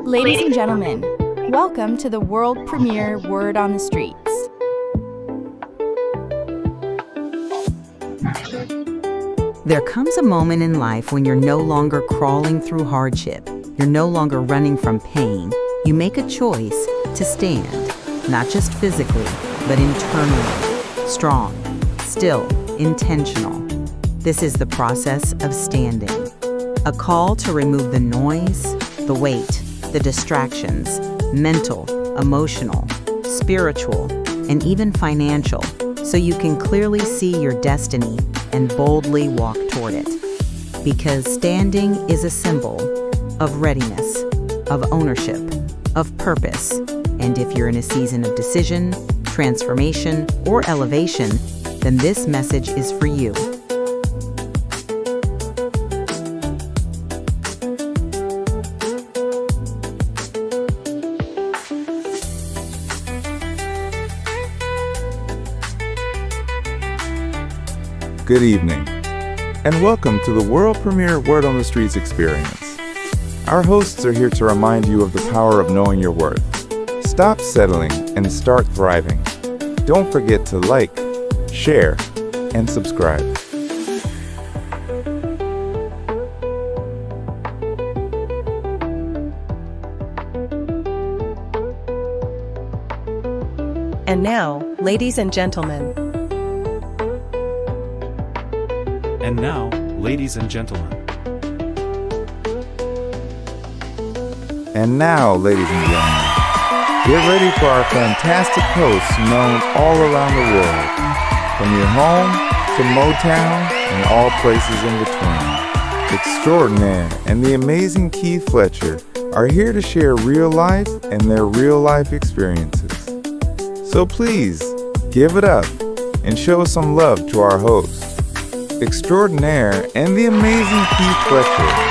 Ladies and gentlemen, welcome to the world premiere Word on the Streets. There comes a moment in life when you're no longer crawling through hardship. You're no longer running from pain. You make a choice to stand, not just physically, but internally. Strong, still, intentional. This is the process of standing. A call to remove the noise, the weight, the distractions, mental, emotional, spiritual, and even financial, so you can clearly see your destiny and boldly walk toward it. Because standing is a symbol of readiness, of ownership, of purpose. And if you're in a season of decision, transformation, or elevation, then this message is for you. Good evening, and welcome to the world premiere Word on the Streets experience. Our hosts are here to remind you of the power of knowing your worth. Stop settling and start thriving. Don't forget to like, share, and subscribe. And now, ladies and gentlemen. And now, ladies and gentlemen. And now, ladies and gentlemen, get ready for our fantastic hosts known all around the world, from your home to Motown and all places in between. Extraordinaire and the amazing Keith Fletcher are here to share real life and their real life experiences. So please, give it up and show some love to our hosts, Extraordinaire and the amazing Keith Fletcher.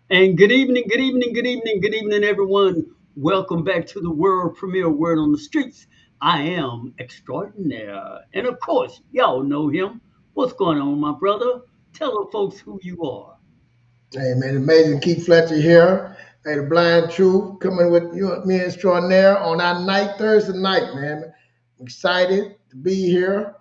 And good evening, everyone. Welcome back to the world premiere Word on the Streets. I am Extraordinaire. And of course, y'all know him. What's going on, my brother? Tell the folks who you are. Hey, man, amazing Keith Fletcher here. Hey, the Blind Truth coming with you, me and Extraordinaire on our night, Thursday night, man. I'm excited to be here.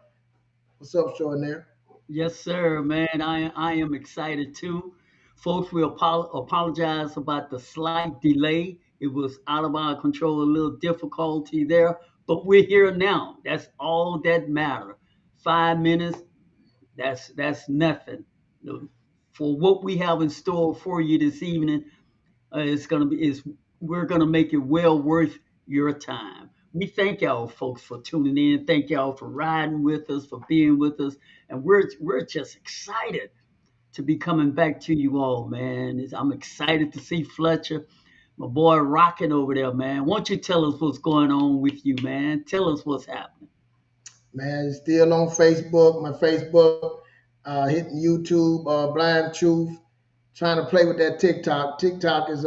What's up, Extraordinaire? Yes, sir, man. I am excited too. Folks, we apologize about the slight delay. It was out of our control, a little difficulty there, but we're here now. That's all that matters. 5 minutes, that's nothing. For what we have in store for you this evening, we're gonna make it well worth your time. We thank y'all folks for tuning in. Thank y'all for riding with us, for being with us, and we're just excited to be coming back to you all, man. I'm excited to see Fletcher, my boy, rocking over there, man. Why don't you tell us what's going on with you, man? Tell us what's happening. Man, still on Facebook, my Facebook, hitting YouTube, Blind Truth, trying to play with that TikTok. TikTok is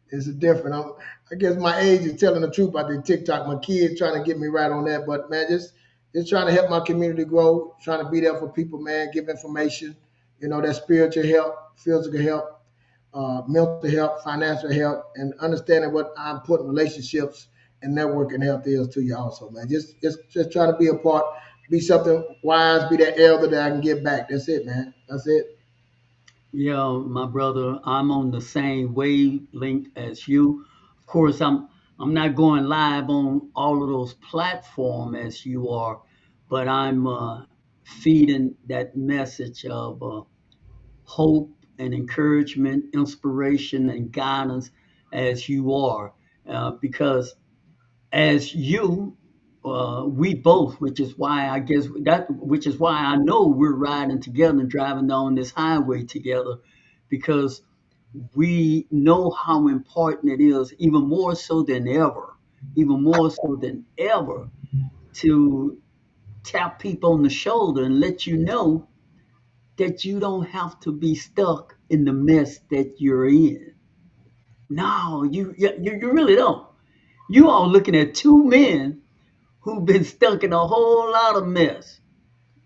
is different. I guess my age is telling the truth about the TikTok. My kids trying to get me right on that, but man, just trying to help my community grow, trying to be there for people, man, give information, that spiritual help, physical help, mental help, financial help, and understanding what I'm putting relationships and networking help is to you also, man. Just trying to be a part, be something wise, be that elder that I can give back. That's it, man. That's it. Yeah, my brother, I'm on the same wavelength as you. Of course, I'm not going live on all of those platforms as you are, but I'm feeding that message of hope and encouragement, inspiration and guidance as you are, because as you, we both, which is why I know we're riding together and driving down this highway together, because we know how important it is, even more so than ever, to tap people on the shoulder and let you know that you don't have to be stuck in the mess that you're in. No, you really don't. You are looking at two men who've been stuck in a whole lot of mess.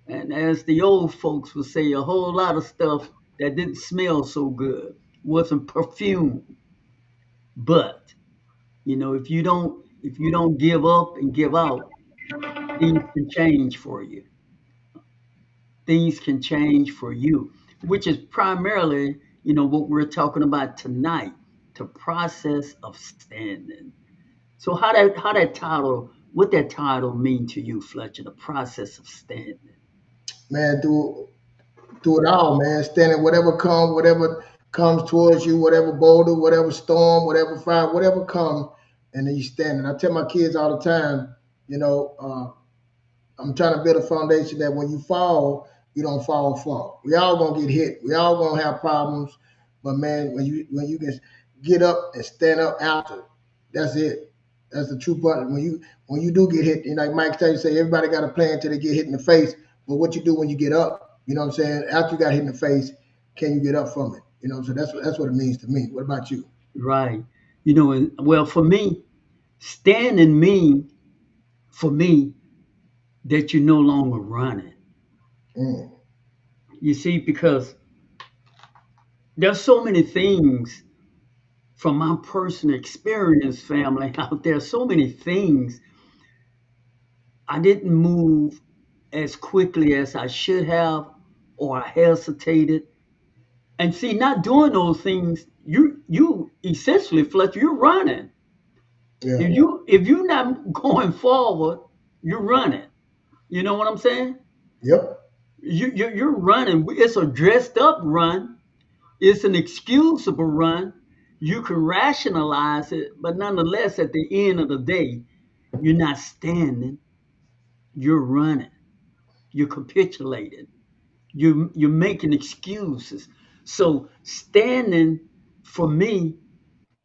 And as the old folks would say, a whole lot of stuff that didn't smell so good, wasn't perfume. But, if you don't give up and give out, things can change for you. Things can change for you, which is primarily, what we're talking about tonight, the process of standing. So what that title mean to you, Fletcher, the process of standing? Man, through it all, man. Standing whatever comes towards you, whatever boulder, whatever storm, whatever fire, whatever comes, and then you standing. I tell my kids all the time, you know, I'm trying to build a foundation that when you fall, you don't fall. We all gonna get hit. We all gonna have problems. But man, when you can get up and stand up after, that's it. That's the true part. When you do get hit, like Mike Tyson say, everybody got a plan until they get hit in the face. But what you do when you get up, you know what I'm saying? After you got hit in the face, can you get up from it? You know, so that's what it means to me. What about you? Right. Well, for me, standing mean for me that you're no longer running. Mm, You see, because there's so many things from my personal experience, family, out there, so many things I didn't move as quickly as I should have, or I hesitated. And see, not doing those things, you essentially, Fletcher, you're running. yeah. If you're not going forward, you're running. You know what I'm saying? Yep. You're running. It's a dressed up run. It's an excusable run. You can rationalize it, but nonetheless, at the end of the day, you're not standing. You're running. You're capitulating. You're making excuses. So standing for me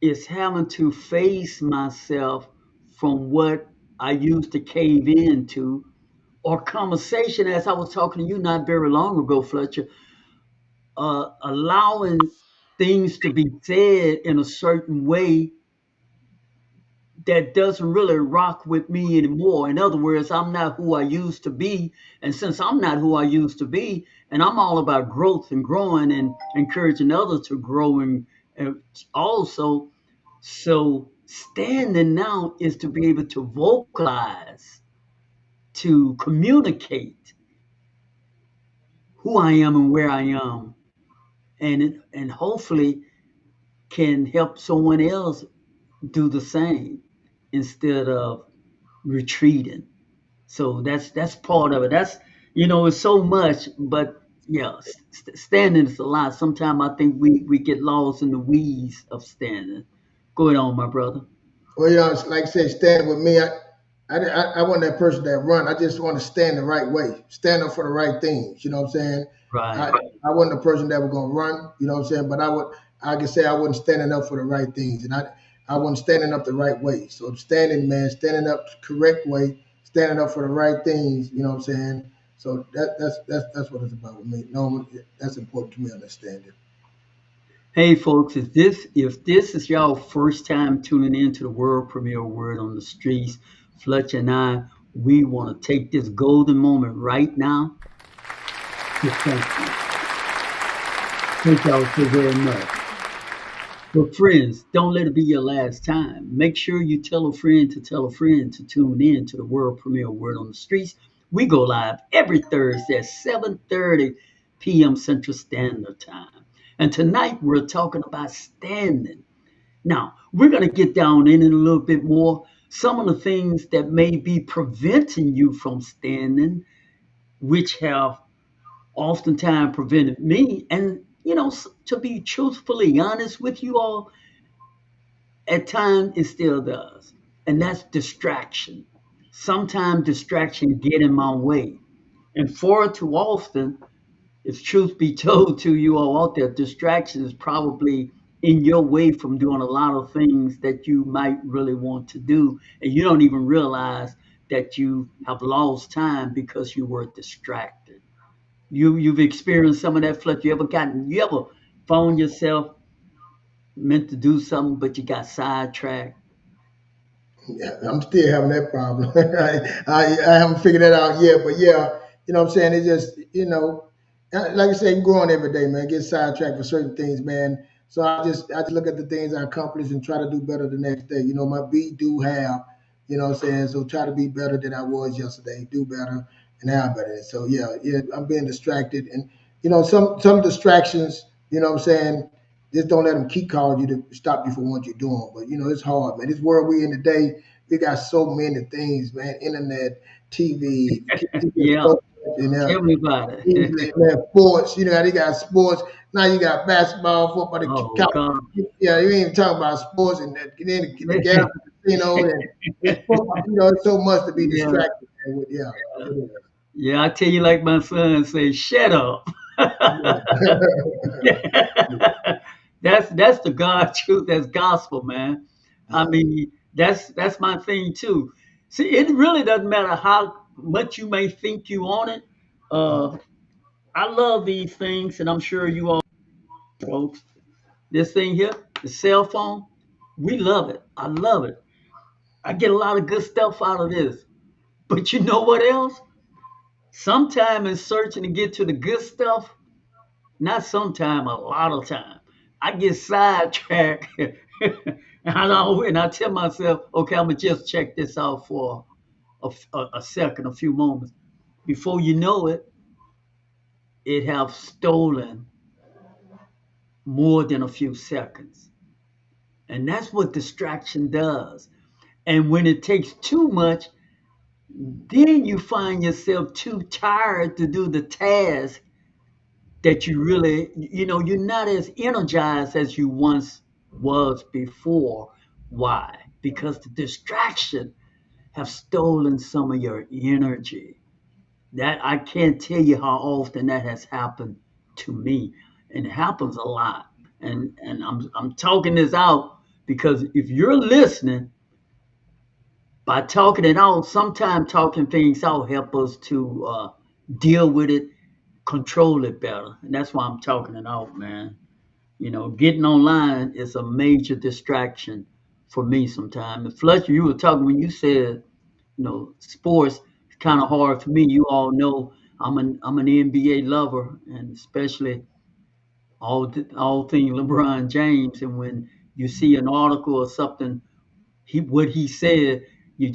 is having to face myself from what I used to cave into, or conversation, as I was talking to you not very long ago, Fletcher, allowing things to be said in a certain way that doesn't really rock with me anymore. In other words, I'm not who I used to be. And since I'm not who I used to be, and I'm all about growth and growing and encouraging others to grow and also, so standing now is to be able to vocalize, to communicate who I am and where I am, and hopefully can help someone else do the same instead of retreating. So that's part of it. It's so much, but yeah, standing is a lot. Sometimes I think we get lost in the weeds of standing. Go ahead on, my brother. Well, it's like I said, stand with me. I wasn't that person that run. I just want to stand the right way, stand up for the right things. You know what I'm saying? I Right. I wasn't the person that was gonna run. You know what I'm saying? But I can say I wasn't standing up for the right things, and I wasn't standing up the right way. So standing, man, standing up the correct way, standing up for the right things. You know what I'm saying? So that's what it's about with me. No, that's important to me. Understanding. Hey folks, if this is y'all first time tuning in to the world premiere Word on the Streets, Fletcher and I, we want to take this golden moment right now to thank you. Thank y'all so very much. But friends, don't let it be your last time. Make sure you tell a friend to tune in to the world premiere Word on the Streets. We go live every Thursday at 7:30 p.m. Central Standard Time. And tonight we're talking about standing. Now, we're going to get down in it a little bit more. Some of the things that may be preventing you from standing, which have oftentimes prevented me. And, to be truthfully honest with you all, at times it still does. And that's distraction. Sometimes distraction get in my way. And far too often, if truth be told to you all out there, distraction is probably in your way from doing a lot of things that you might really want to do. And you don't even realize that you have lost time because you were distracted. You've experienced some of that, Fletcher. You ever found yourself meant to do something, but you got sidetracked? Yeah, I'm still having that problem. I haven't figured that out yet, but yeah, what I'm saying? It's just, like I say, you're growing every day, man. Get sidetracked for certain things, man. So I just look at the things I accomplished and try to do better the next day. My be do have, what I'm saying? So try to be better than I was yesterday, do better and have better. So yeah, I'm being distracted and some distractions, what I'm saying? Just don't let them keep calling you to stop you from what you're doing. But it's hard, man. This world we in today, we got so many things, man. Internet, TV, Yeah, so much, tell me about it. easily, man. Sports, they got sports. Now you got basketball, football, the Oh college. God. Yeah, you ain't even talking about sports and then the gambling, and it's football. It's so much to be Yeah, distracted, man. With, yeah, it is. yeah. I tell you, like my son say, shut up. That's the God truth. That's gospel, man. I Yeah. mean, that's my thing too. See, it really doesn't matter how much you may think you own it. Uh, I love these things, and I'm sure you all folks. This thing here, the cell phone, we love it. I love it. I get a lot of good stuff out of this. But you know what else? Sometime in searching to get to the good stuff, not sometime, a lot of time, I get sidetracked. And I tell myself, okay, I'm gonna just check this out for a second, a few moments. Before you know it, it have stolen more than a few seconds. And that's what distraction does. And when it takes too much, then you find yourself too tired to do the task that you really, you're not as energized as you once was before. Why? Because the distraction have stolen some of your energy. That I can't tell you how often that has happened to me, and it happens a lot. And I'm talking this out because if you're listening, by talking it out, sometimes talking things out help us to deal with it, control it better, and that's why I'm talking it out, man. Getting online is a major distraction for me sometimes. And Fletcher, you were talking when you said, sports is kind of hard for me. You all know I'm an NBA lover, and especially all things LeBron James. And when you see an article or something, what he said,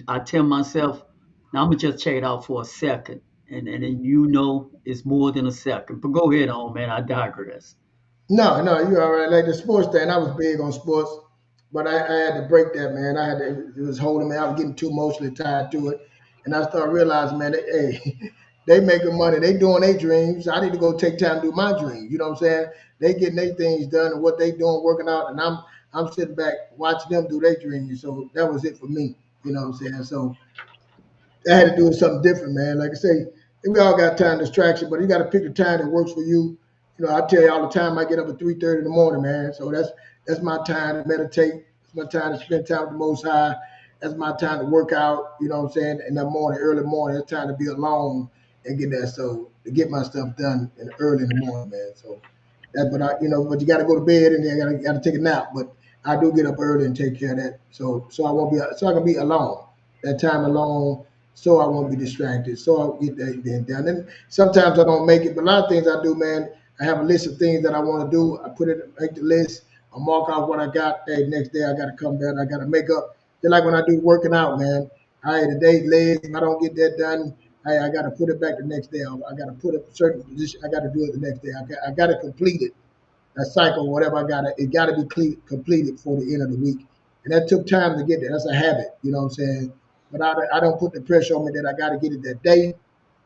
I tell myself, now I'm gonna just check it out for a second, and then it's more than a second. But go ahead on, man. I digress. No, you all right. Like the sports thing, I was big on sports, but I had to break that, man. It was holding me. I was getting too emotionally tied to it, and I started realizing, man, hey, they making money. They doing their dreams. I need to go take time to do my dreams. You know what I'm saying? They getting their things done and what they doing, working out, and I'm sitting back watching them do their dreams. So that was it for me. You know what I'm saying? So I had to do something different, man. Like I say, we all got time distraction, but you got to pick a time that works for you. I tell you all the time, I get up at 3:30 in the morning, man. So that's my time to meditate. It's my time to spend time with the Most High. That's my time to work out. You know what I'm saying? In the morning, early morning, it's time to be alone and get that. So to get my stuff done early in the morning, man. So but you got to go to bed and then got to take a nap. But I do get up early and take care of that. So I can be alone. That time alone, so I won't be distracted. So I'll get that then done. And sometimes I don't make it, but a lot of things I do, man. I have a list of things that I want to do. I make the list. I mark out what I got. Hey, next day I got to come back. I got to make up. Just like when I do working out, man. All right, today legs. If I don't get that done, hey, I got to put it back the next day. I got to put a certain position. I got to do it the next day. I got to complete it. That cycle, whatever it got to be completed before the end of the week. And that took time to get there. That's a habit, you know what I'm saying? But I don't put the pressure on me that I got to get it that day.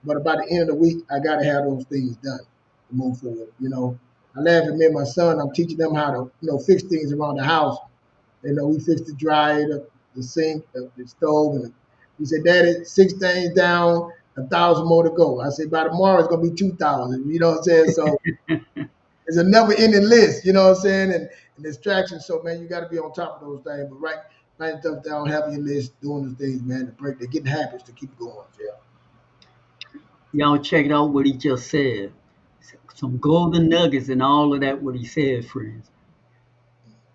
But by the end of the week, I got to have those things done to move forward. I laugh at me and my son. I'm teaching them how to, fix things around the house. We fixed the dryer, the sink, the stove, and he said, "Daddy, six things down, 1,000 more to go." I said, "By tomorrow, it's gonna be 2,000." You know what I'm saying? So it's a never ending list, you know what I'm saying? And distractions. So man, you gotta be on top of those things. But write stuff down, have your list, doing those things, man, to break to get habits to keep going. Yeah. Y'all check out what he just said. Some golden nuggets and all of that. What he said, friends.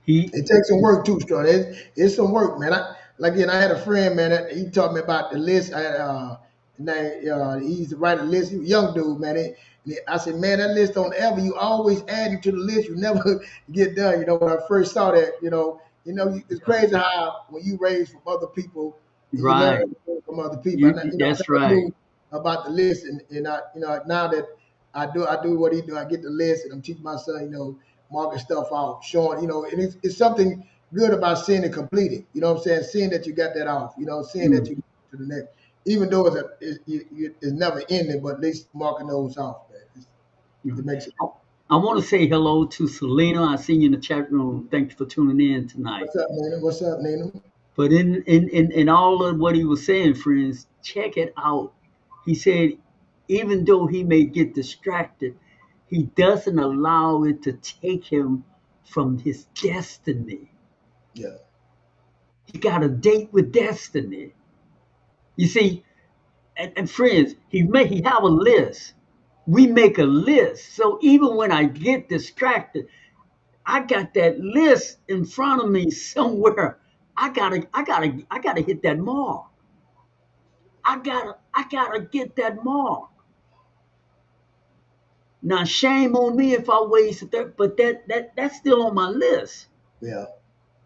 He It takes some work too, Strong. It's some work, man. like, I had a friend, man, that he taught me about the list. I had, he used to write a list. He was a young dude, man. I said, man, that list don't ever. You always adding to the list. You never get done. When I first saw that, it's crazy how when you raise from other people and you Right. learn from other people. And I That's never right. knew about the list, and I, now that I do what he do. I get the list, and I'm teaching my son, marking stuff out, showing, and it's something good about seeing it completed. You know what I'm saying? Seeing that you got that off. Seeing that Mm. you to the next, even though it's never ending, but at least marking those off, man. It Mm. makes it. I want to say hello to Selena. I see you in the chat room. Thank you for tuning in tonight. What's up, Nina? What's up, Nina? But in all of what he was saying, friends, check it out. He said, even though he may get distracted, he doesn't allow it to take him from his destiny. Yeah, He got a date with destiny. You see, and friends, he have a list. We make a list. So even when I get distracted, I got that list in front of me somewhere. I gotta hit that mark. I gotta get that mark. Now shame on me if I wasted that, but that's still on my list. yeah.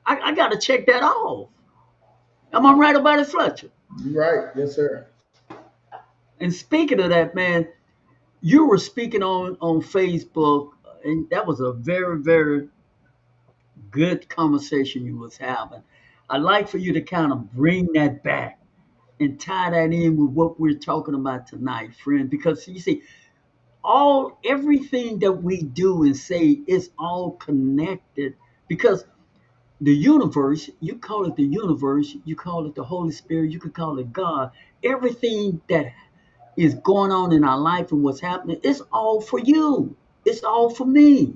I gotta check that off. Am I right about it, Fletcher? You're right. Yes, sir. And speaking of that, man, you were speaking on Facebook, and that was a very, very good conversation you was having. I'd like for you to kind of bring that back and tie that in with what we're talking about tonight, friend, because you see, everything that we do and say is all connected because the universe, you call it the universe, you call it the Holy Spirit, you could call it God. Everything that is going on in our life and what's happening, it's all for you. It's all for me.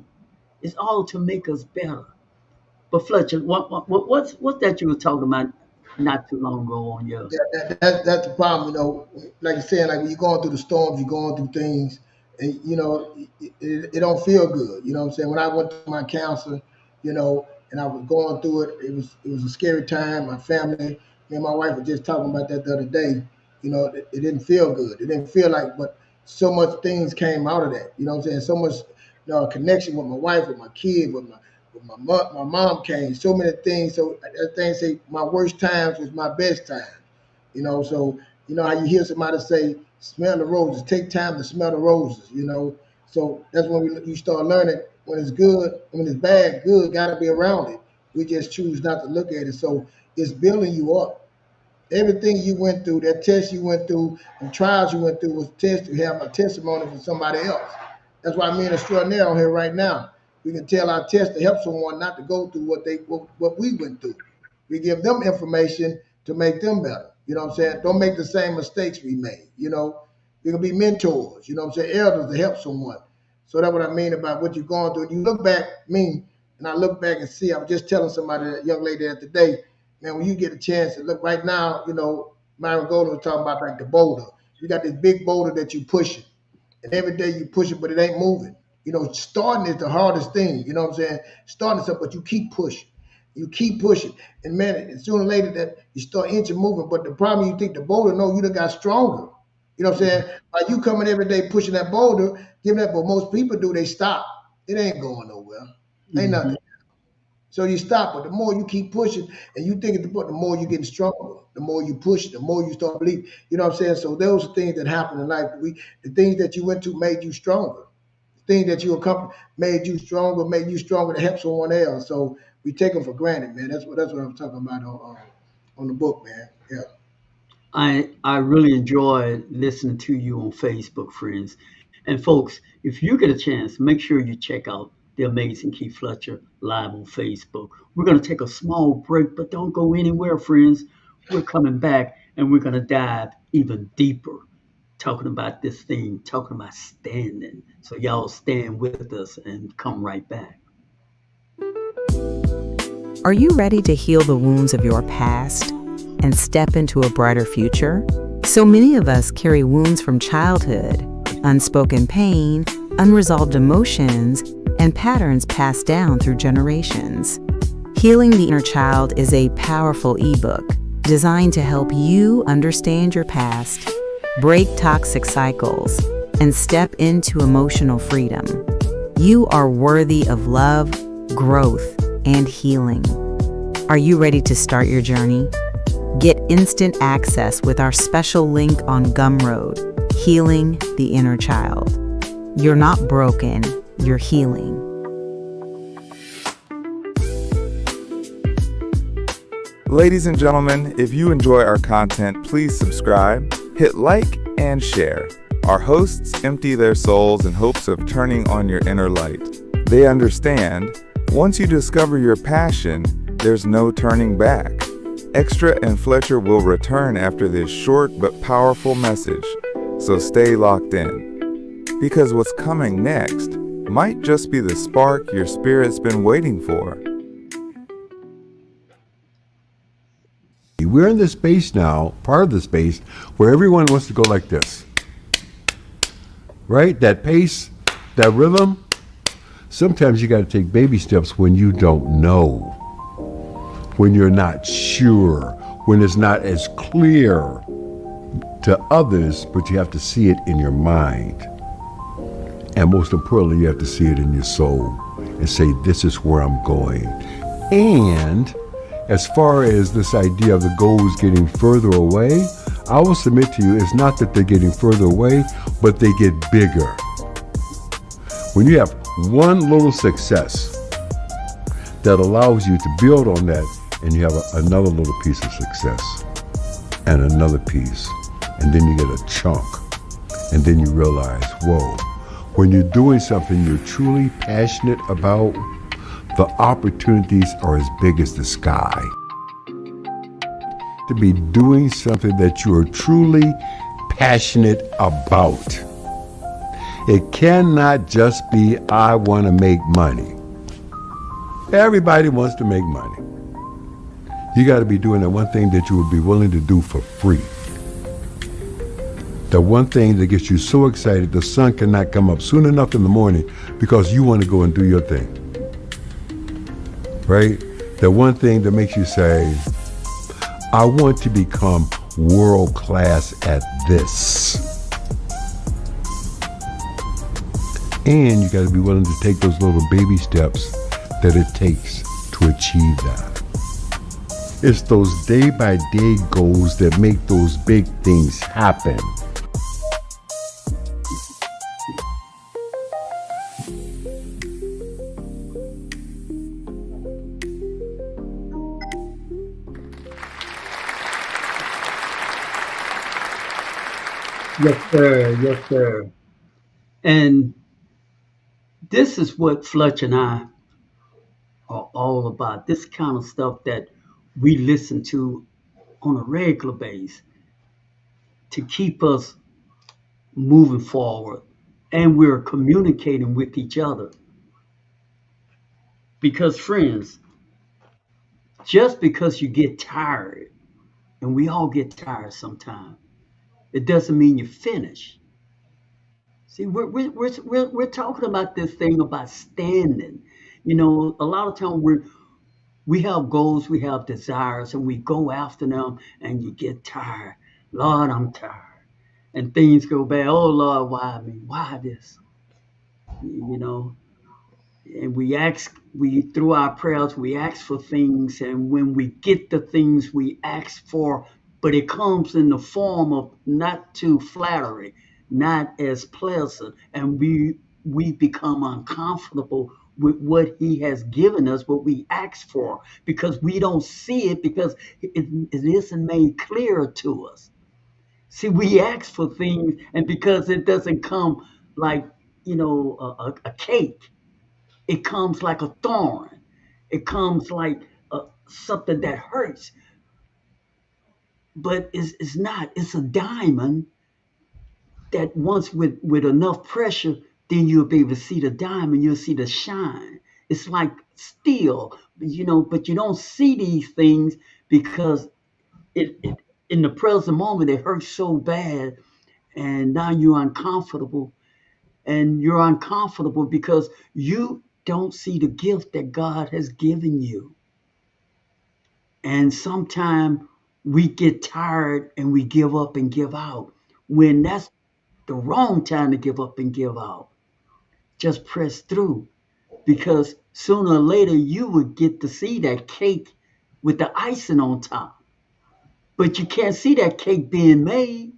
It's all to make us better. But Fletcher, what's that you were talking about not too long ago on your? Yeah, that's the problem. Like you said, like when you're going through the storms, you're going through things, and it don't feel good. You know what I'm saying? When I went to my counselor, and I was going through it, it was a scary time. My family, me and my wife were just talking about that the other day. It didn't feel good. It didn't feel like, but so much things came out of that. You know what I'm saying? So much, connection with my wife, with my kid, my mom came. So many things. So that thing say my worst times was my best time. So how you hear somebody say, "Smell the roses." Take time to smell the roses. So that's when you start learning when it's good, when it's bad. Good got to be around it. We just choose not to look at it. So it's building you up. Everything you went through, that test you went through, and trials you went through was test to have a testimony for somebody else. That's why me and Extraordinaire on here right now. We can tell our test to help someone not to go through what we went through. We give them information to make them better. You know what I'm saying? Don't make the same mistakes we made. You can be mentors, you know what I'm saying, elders to help someone. So that's what I mean about what you're going through. And you look back, and I look back and see, I was just telling somebody, that young lady the other day, man, when you get a chance to look right now, Myron Golden was talking about like the boulder. You got this big boulder that you pushing, and every day you push it, but it ain't moving. Starting is the hardest thing. You know what I'm saying? Starting something, but you keep pushing. You keep pushing. And man, sooner or later that you start inching moving. But the problem, you think the boulder, no, you done got stronger. You know what I'm saying? By you coming every day pushing that boulder, giving that, but most people do, they stop. It ain't going nowhere. Ain't Mhm. nothing. So you stop, but the more you keep pushing and you think the more you getting stronger, the more you push, the more you start believing. You know what I'm saying? So those are things that happen in life. The things that you went to made you stronger. The things that you accomplished made you stronger to help someone else. So we take them for granted, man. That's what I'm talking about on the book, man. Yeah. I really enjoy listening to you on Facebook, friends. And folks, if you get a chance, make sure you check out the amazing Keith Fletcher live on Facebook. We're going to take a small break, but don't go anywhere, friends. We're coming back and we're going to dive even deeper, talking about this thing, talking about standing. So y'all stand with us and come right back. Are you ready to heal the wounds of your past and step into a brighter future? So many of us carry wounds from childhood, unspoken pain, unresolved emotions, and patterns passed down through generations. Healing the Inner Child is a powerful ebook designed to help you understand your past, break toxic cycles, and step into emotional freedom. You are worthy of love, growth, and healing. Are you ready to start your journey? Get instant access with our special link on Gumroad, Healing the Inner Child. You're not broken, you're healing. Ladies and gentlemen, if you enjoy our content, please subscribe, hit like, and share. Our hosts empty their souls in hopes of turning on your inner light. They understand, once you discover your passion, there's no turning back. Extra and Fletcher will return after this short but powerful message, so stay locked in. Because what's coming next might just be the spark your spirit's been waiting for. We're in this space now, part of the space, where everyone wants to go like this. Right? That pace, that rhythm. Sometimes you got to take baby steps when you don't know, when you're not sure, when it's not as clear to others, but you have to see it in your mind. And most importantly, you have to see it in your soul and say, this is where I'm going. And as far as this idea of the goals getting further away, I will submit to you, it's not that they're getting further away, but they get bigger. When you have one little success that allows you to build on that, and you have another little piece of success, and another piece, and then you get a chunk, and then you realize, whoa, when you're doing something you're truly passionate about, the opportunities are as big as the sky. To be doing something that you are truly passionate about. It cannot just be, I want to make money. Everybody wants to make money. You got to be doing that one thing that you would be willing to do for free. The one thing that gets you so excited the sun cannot come up soon enough in the morning because you want to go and do your thing. Right? The one thing that makes you say, I want to become world class at this. And you got to be willing to take those little baby steps that it takes to achieve that. It's those day by day goals that make those big things happen. Yes, sir. Yes, sir. And this is what Fletch and I are all about. This kind of stuff that we listen to on a regular basis to keep us moving forward. And we're communicating with each other. Because, friends, just because you get tired, and we all get tired sometimes, it doesn't mean you're finished. See, we're talking about this thing about standing. You know, a lot of times we have goals, we have desires, and we go after them, and you get tired. Lord, I'm tired, and things go bad. Oh Lord, why me? Why this? You know, and we through our prayers, we ask for things, and when we get the things we ask for, but it comes in the form of not too flattery, not as pleasant, and we become uncomfortable with what he has given us, what we ask for, because we don't see it, because it isn't made clear to us. See, we ask for things, and because it doesn't come like, a cake, it comes like a thorn. It comes like something that hurts, but it's not. It's a diamond that once with enough pressure, then you'll be able to see the diamond. You'll see the shine. It's like steel, but you don't see these things because it in the present moment it hurts so bad, and now you're uncomfortable, and you're uncomfortable because you don't see the gift that God has given you. And sometimes we get tired and we give up and give out when that's the wrong time to give up and give out. Just press through because sooner or later you would get to see that cake with the icing on top. But you can't see that cake being made.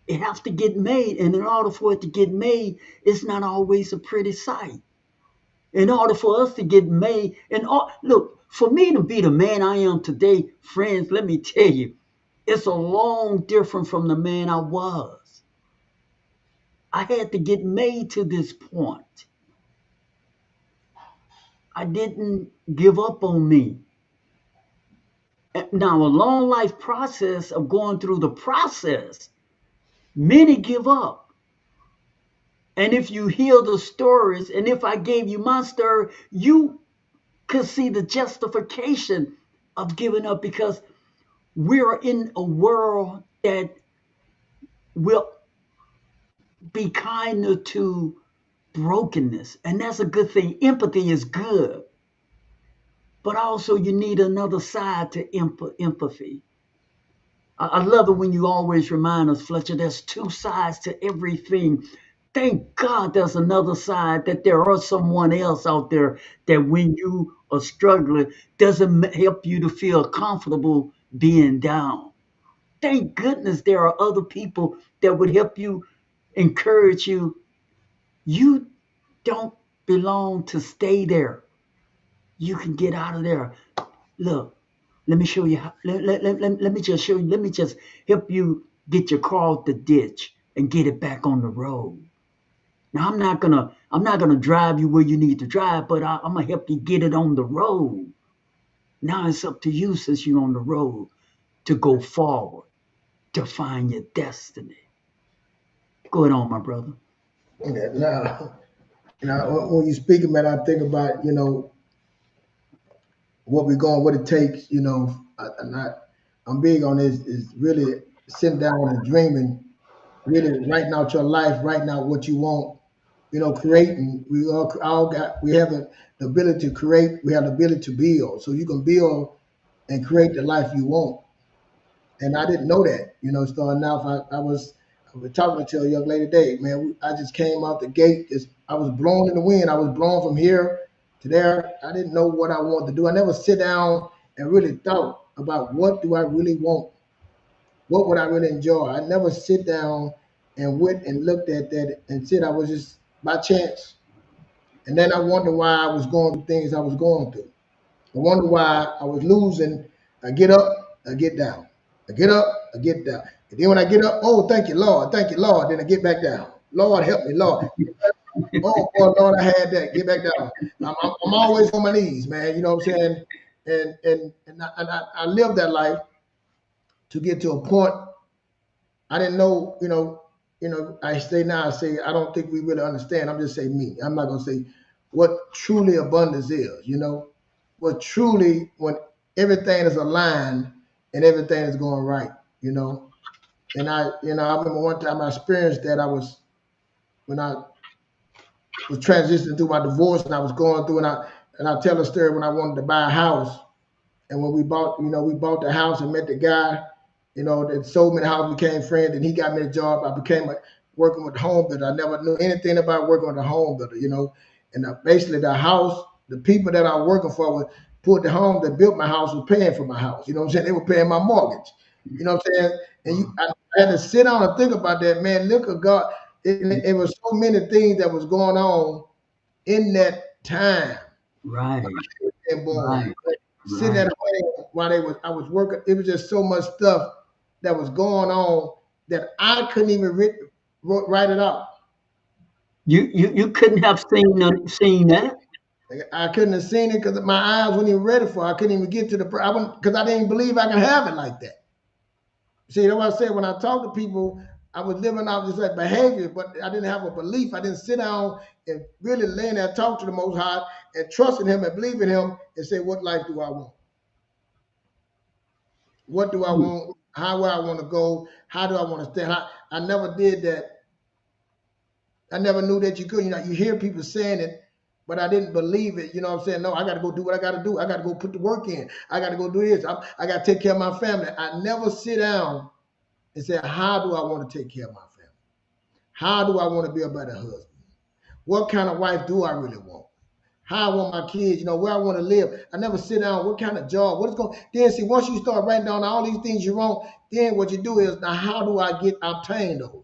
It has to get made. And in order for it to get made, it's not always a pretty sight. In order for us to get made, look, for me to be the man I am today, friends, let me tell you, it's a long different from the man I was. I had to get made to this point. I didn't give up on me. Now, a long life process of going through the process, many give up. And if you hear the stories, and if I gave you my story, you could see the justification of giving up because we're in a world that will be kinder to brokenness. And that's a good thing. Empathy is good. But also, you need another side to empathy. I love it when you always remind us, Fletcher, there's two sides to everything. Thank God there's another side, that there are someone else out there that when you are struggling, doesn't help you to feel comfortable being down. Thank goodness there are other people that would help you, encourage you. You don't belong to stay there. You can get out of there. Look, let me show you how, let me just show you, let me just help you get your car out the ditch and get it back on the road. Now I'm not gonna drive you where you need to drive, but I'm gonna help you get it on the road. Now it's up to you, since you're on the road, to go forward, to find your destiny. Go ahead on, my brother. Yeah, now, when you speak, man, I think about what it takes. I'm big on this is really sitting down and dreaming, really writing out your life, writing out what you want. Creating. We have the ability to create. We have the ability to build. So you can build and create the life you want. And I didn't know that. Starting out, I was talking to a young lady today, man. I just came out the gate. I was blown in the wind. I was blown from here to there. I didn't know what I wanted to do. I never sit down and really thought about what do I really want. What would I really enjoy? I never sit down and went and looked at that and said I was just by chance. And then I wonder why I was going through things I was going through. I wonder why I was losing. I get up, I get down. I get up, I get down. And then when I get up, oh, thank you, Lord. Then I get back down. Lord, help me, Lord. Oh, boy, Lord, I had that. Get back down. I'm always on my knees, man. You know what I'm saying? And I lived that life to get to a point I didn't know, I say now, I say, I don't think we really understand. I'm just saying me. I'm not going to say what truly abundance is. What truly, when everything is aligned and everything is going right. And I remember one time I experienced that when I was transitioning through my divorce and I was going through, and I tell a story when I wanted to buy a house. And when we bought the house and met the guy, that sold me the house, became friends, and he got me a job. I became working with the home builder. I never knew anything about working with a home builder. And basically the house, the people that I was working for was put the home that built my house was paying for my house. You know what I'm saying? They were paying my mortgage. You know what I'm saying? And I had to sit down and think about that, man. Look at God. It was so many things that was going on in that time. Right, And born. right, Sitting at right. home while I was working. It was just so much stuff that was going on that I couldn't even write it out. You couldn't have seen that. I couldn't have seen it because my eyes weren't even ready for it. I couldn't even get to because I didn't believe I could have it like that. See, that's what I said when I talk to people, I was living out this like behavior, but I didn't have a belief. I didn't sit down and really lay there and talk to the Most High and trust in Him and believe in Him and say, what life do I want? What do I want? How do I want to go? How do I want to stand? I never did that. I never knew that you could. You hear people saying it, but I didn't believe it. You know what I'm saying? No, I got to go do what I got to do. I got to go put the work in. I got to go do this. I got to take care of my family. I never sit down and say, how do I want to take care of my family? How do I want to be a better husband? What kind of wife do I really want? How I want my kids, where I want to live. I never sit down, what kind of job, what is going. Then see, once you start writing down all these things you want, then what you do is, now how do I obtain those?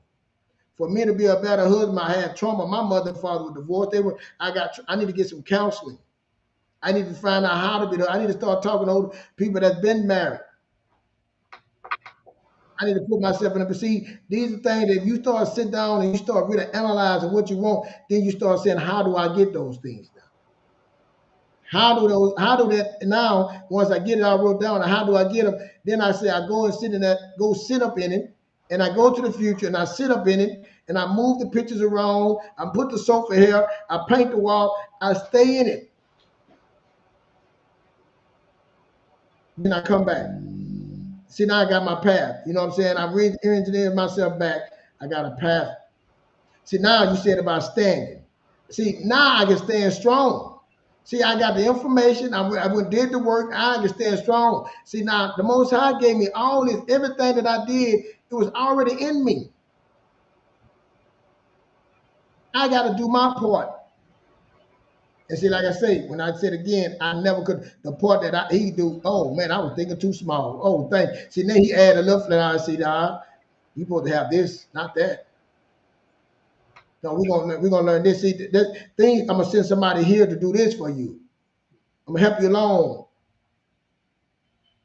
For me to be a better husband, I had trauma. My mother and father were divorced. I need to get some counseling. I need to find out how to be there. I need to start talking to old people that's been married. I need to put myself in a position. These are things that if you start sitting down and you start really analyzing what you want, then you start saying, how do I get those things now? How do that now, once I get it all wrote down, how do I get them? Then I say, I go and go sit up in it, and I go to the future and I sit up in it, and I move the pictures around, I put the sofa here, I paint the wall, I stay in it. Then I come back. See, now I got my path. You know what I'm saying? I re-engineered myself back. I got a path. See, now you said about standing. See, now I can stand strong. See, I got the information. I went did the work. I can stand strong. See, now the Most High gave me all this, everything that I did, it was already in me. I got to do my part. And see, like I say, when I said again, I never could, the part that he do, oh man, I was thinking too small. Oh, see, then he added a little flat. I see, you supposed to have this, not that. No, we're gonna learn this. See, that thing, I'm gonna send somebody here to do this for you. I'm gonna help you along.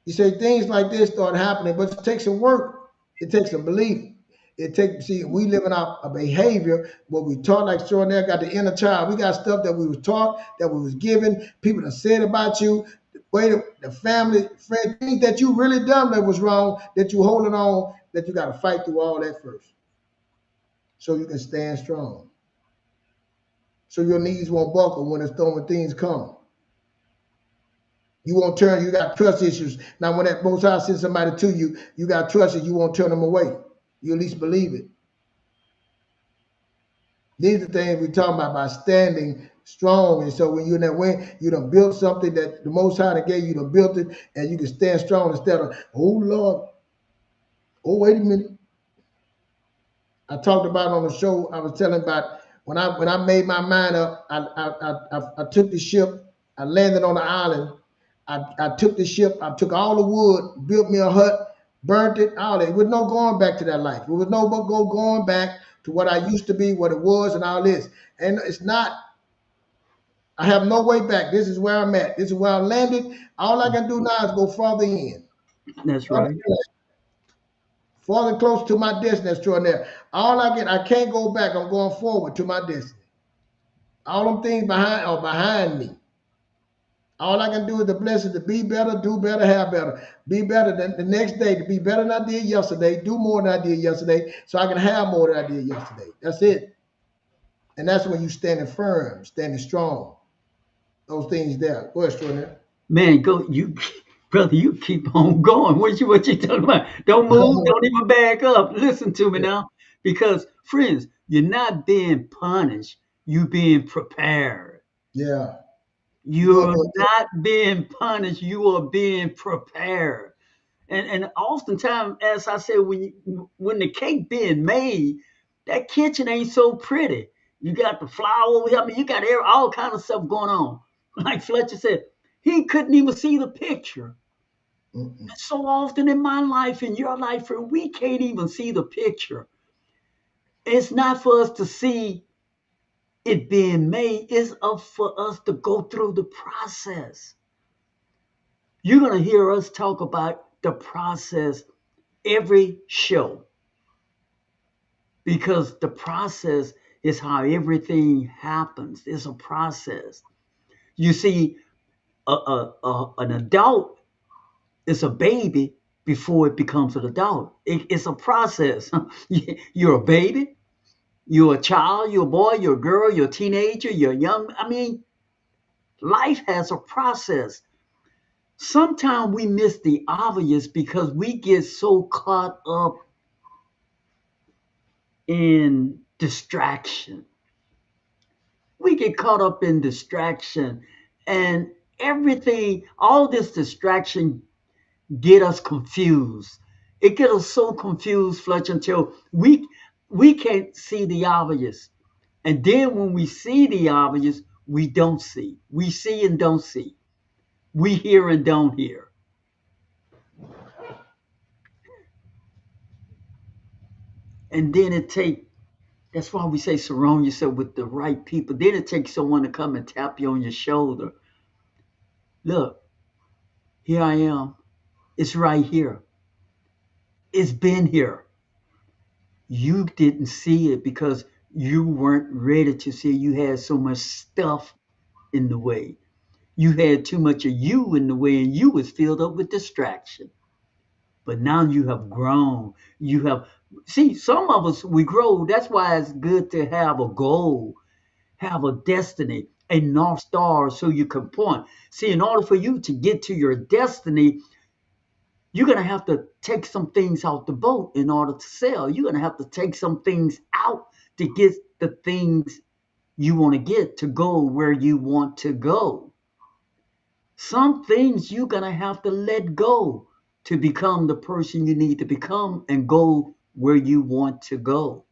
You say things like this start happening, but it takes some work. It takes some belief. We live in a behavior, what we taught, like extraordinary, got the inner child. We got stuff that we was taught, that we was given, people that said about you, the way the family, friend, things that you really done that was wrong, that you holding on, that you got to fight through all that first. So you can stand strong. So your knees won't buckle when things come. You won't turn, you got trust issues. Now, when that Most High sends somebody to you, you got trust that you won't turn them away. You at least believe it. These are things we're talking about by standing strong. And so when you're in that way, you done built something that the Most High gave you, done built it, and you can stand strong instead of, oh Lord, oh, wait a minute. I talked about on the show, I was telling about when I made my mind up, I took the ship, I landed on the island, I took the ship, I took all the wood, built me a hut, burnt it, all that. There was no going back to that life. There was no going back to what I used to be, what it was, and all this. And it's not, I have no way back. This is where I'm at. This is where I landed. All I can do now is go farther in. That's right. Farther close to my destiny extraordinary. I can't go back. I'm going forward to my destiny. All them things behind are behind me. All I can do is the blessing to be better, do better, have better. Be better than the next day, to be better than I did yesterday, do more than I did yesterday, so I can have more than I did yesterday. That's it. And that's when you standing firm, standing strong. Those things there. Go extraordinary. Man, brother, you keep on going. What you talking about? Don't move, don't even back up. Listen to me now. Because friends, you're not being punished, you're being prepared. Yeah. You're not being punished, you are being prepared. And oftentimes, as I said, when the cake being made, that kitchen ain't so pretty. You got the flour, you got all kind of stuff going on. Like Fletcher said, he couldn't even see the picture. So often in my life, in your life, we can't even see the picture. It's not for us to see it being made. It's up for us to go through the process. You're going to hear us talk about the process every show, because the process is how everything happens. It's a process. You see, an adult is a baby before it becomes an adult. It's a process. You're a baby, you're a child, you're a boy, you're a girl, you're a teenager, you're young. Life has a process. Sometimes we miss the obvious because we get so caught up in distraction. We get caught up in distraction and everything, all this distraction get us confused. It get us so confused, Fletcher, until we can't see the obvious. And then when we see the obvious, we don't see. We see and don't see. We hear and don't hear. And then it take that's why we say surround yourself with the right people. Then it takes someone to come and tap you on your shoulder. Look, here I am. It's right here. It's been here. You didn't see it because you weren't ready to see it. You had so much stuff in the way. You had too much of you in the way, and you was filled up with distraction. But now you have grown. You have see, some of us we grow. That's why it's good to have a goal, have a destiny, a north star so you can point. See, in order for you to get to your destiny, you're going to have to take some things out the boat in order to sail. You're going to have to take some things out to get the things you want to get to go where you want to go. Some things you're going to have to let go to become the person you need to become and go where you want to go.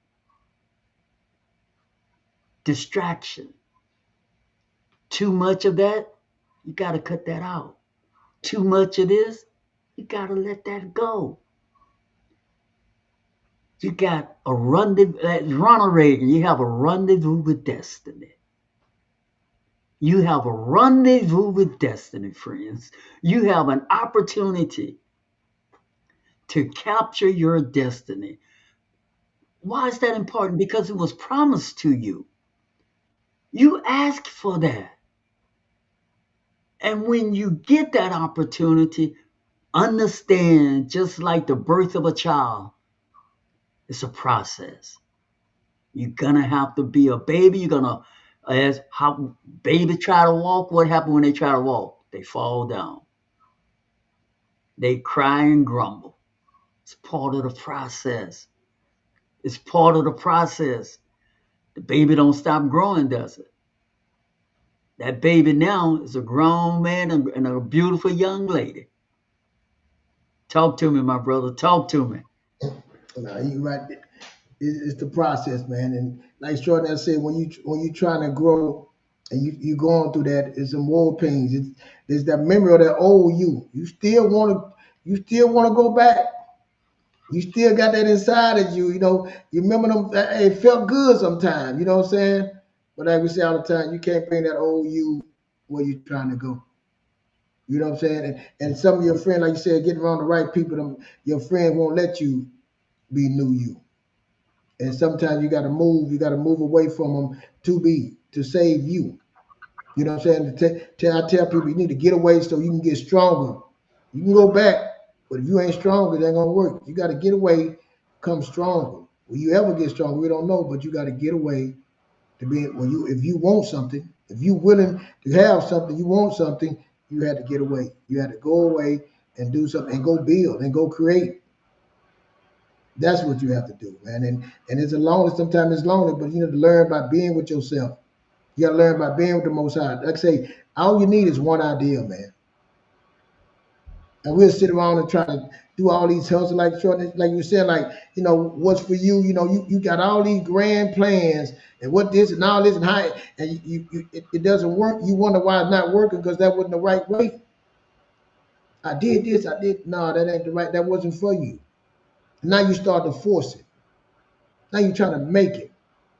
Distraction. Too much of that, you got to cut that out. Too much of this, you got to let that go. You got a rendezvous, Ronald Reagan, you have a rendezvous with destiny. You have a rendezvous with destiny, friends. You have an opportunity to capture your destiny. Why is that important? Because it was promised to you. You asked for that. And when you get that opportunity, understand just like the birth of a child, it's a process. You're gonna have to be a baby. You're gonna, as how babies try to walk, what happens when they try to walk? They fall down. They cry and grumble. It's part of the process. It's part of the process. The baby don't stop growing, does it? That baby now is a grown man and a beautiful young lady. Talk to me, my brother. Talk to me. Now you right. It's the process, man. And like Short said, when you trying to grow and you going through that, it's some war pains. It's that memory of that old you. You still want to go back. You still got that inside of you. You remember them. It felt good sometimes. You know what I'm saying? But like we say all the time, you can't bring that old you where you're trying to go. You know what I'm saying? And some of your friends, like you said, getting around the right people, your friends won't let you be new you. And sometimes you got to move. You got to move away from them to save you. You know what I'm saying? I tell people you need to get away so you can get stronger. You can go back, but if you ain't strong, it ain't gonna work. You got to get away, come stronger. Will you ever get stronger? We don't know, but you got to get away to be when you if you want something, if you willing to have something, you want something, you had to get away. You had to go away and do something and go build and go create. That's what you have to do, man. And it's a lonely. Sometimes it's lonely, but you need to learn by being with yourself. You got to learn by being with the Most High. Like I say, all you need is one idea, man. And we'll sit around and try to do all these hustles, like you said, what's for you. You got all these grand plans and what this and all this and how, and it doesn't work. You wonder why it's not working because that wasn't the right way. I did this, I did. No, that ain't the right. That wasn't for you. Now you start to force it. Now you're trying to make it.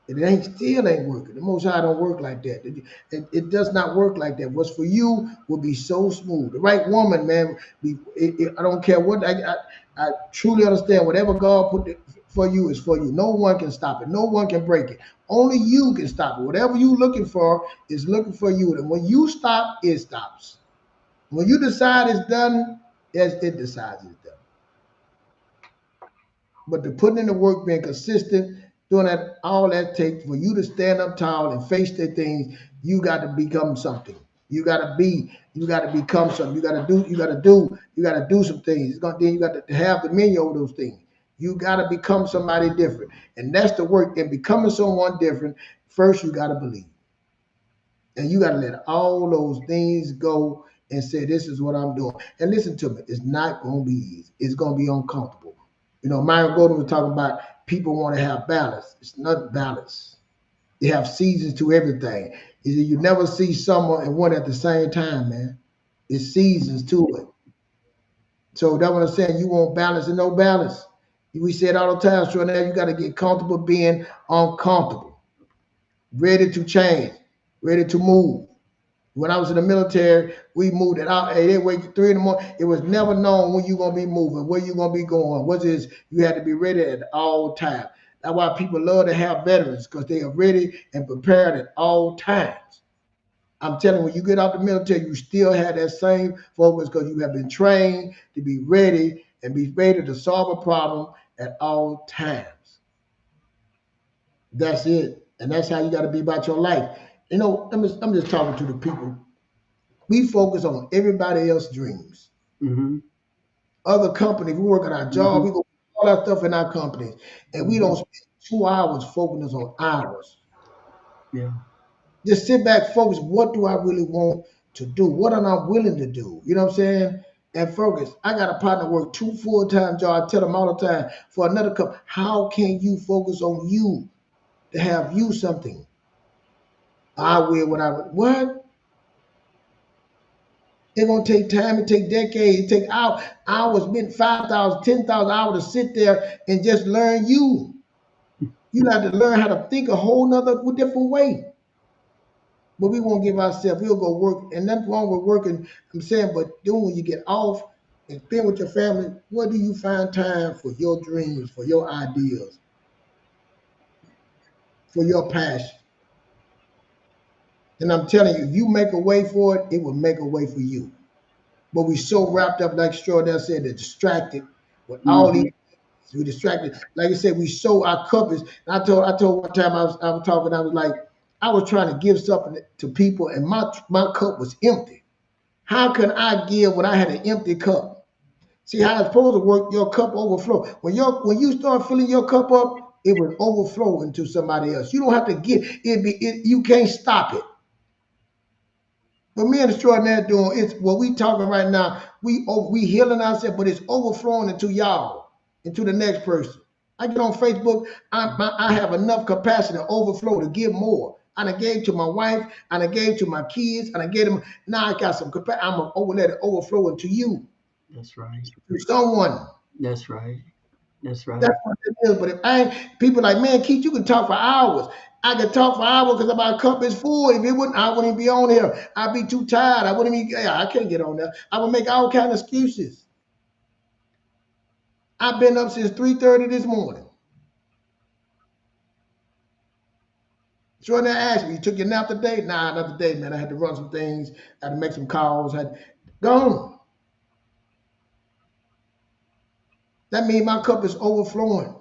And it still ain't working. The Most High don't work like that. It does not work like that. What's for you will be so smooth. The right woman, man. I don't care what. I truly understand. Whatever God put for you is for you. No one can stop it. No one can break it. Only you can stop it. Whatever you looking for is looking for you. And when you stop, it stops. When you decide it's done, yes, it decides it's done. But the putting in the work, being consistent, doing that, all that takes for you to stand up tall and face the things, you got to become something. You got to become something. You got to do some things. Then you got to have dominion over those things. You got to become somebody different. And that's the work in becoming someone different. First, you got to believe. And you got to let all those things go and say, this is what I'm doing. And listen to me, it's not going to be easy. It's going to be uncomfortable. You know, Myron Golden was talking about people want to have balance. It's not balance. They have seasons to everything. You never see summer and winter at the same time, man. It's seasons to it. So that's what I'm saying. You want balance and no balance. We say it all the time, so now you got to get comfortable being uncomfortable, ready to change, ready to move. When I was in the military, we moved it out. Hey, they wake 3 in the morning. It was never known when you're gonna be moving, where you're gonna be going. What is you had to be ready at all times. That's why people love to have veterans because they are ready and prepared at all times. I'm telling you, when you get out the military, you still have that same focus because you have been trained to be ready and be ready to solve a problem at all times. That's it. And that's how you got to be about your life. You know, I'm just talking to the people. We focus on everybody else's dreams. Mm-hmm. Other companies, we work at our job, Mm-hmm. we go all that stuff in our companies, and we Mm-hmm. don't spend 2 hours focusing on ours. Yeah. Just sit back, focus. What do I really want to do? What am I willing to do? You know what I'm saying? And focus. I got a partner work 2 full-time jobs. I tell them all the time for another company, how can you focus on you to have you something? I will what I would. What? It's gonna take time. It take decades. It take hours, been 5,000, 10,000 hours to sit there and just learn you. You have to learn how to think a whole nother different way. But we won't give ourselves. We'll go work, and nothing wrong with working. I'm saying, but then when you get off and spend with your family, where do you find time for your dreams, for your ideas, for your passion? And I'm telling you, if you make a way for it, it will make a way for you. But we so wrapped up, like Strawdell said, they're distracted with all Mm-hmm. these. We distracted. Like I said, we show our cup is. I told one time I was talking. I was like, I was trying to give something to people, and my cup was empty. How can I give when I had an empty cup? See how it's supposed to work? Your cup overflow. When you start filling your cup up, it will overflow into somebody else. You don't have to give. You can't stop it. But me and Extraordinaire doing it's what we talking right now. We healing ourselves, but it's overflowing into y'all, into the next person. I get on Facebook. I have enough capacity to overflow to give more. And I gave to my wife, and I gave to my kids, and I gave them. Now I got some capacity. I'm gonna let it overflow into you, That's right. to someone. That's right. That's right. That's what it is. But if I ain't, people like, man, Keith, you can talk for hours. I could talk for hours because my cup is full. If it wouldn't, I wouldn't be on here. I'd be too tired. I wouldn't be, yeah, I can't get on there. I would make all kind of excuses. I've been up since 3:30 this morning. So they asked me, you took your nap today? Nah, not today, man. I had to run some things, I had to make some calls, had gone. That means my cup is overflowing.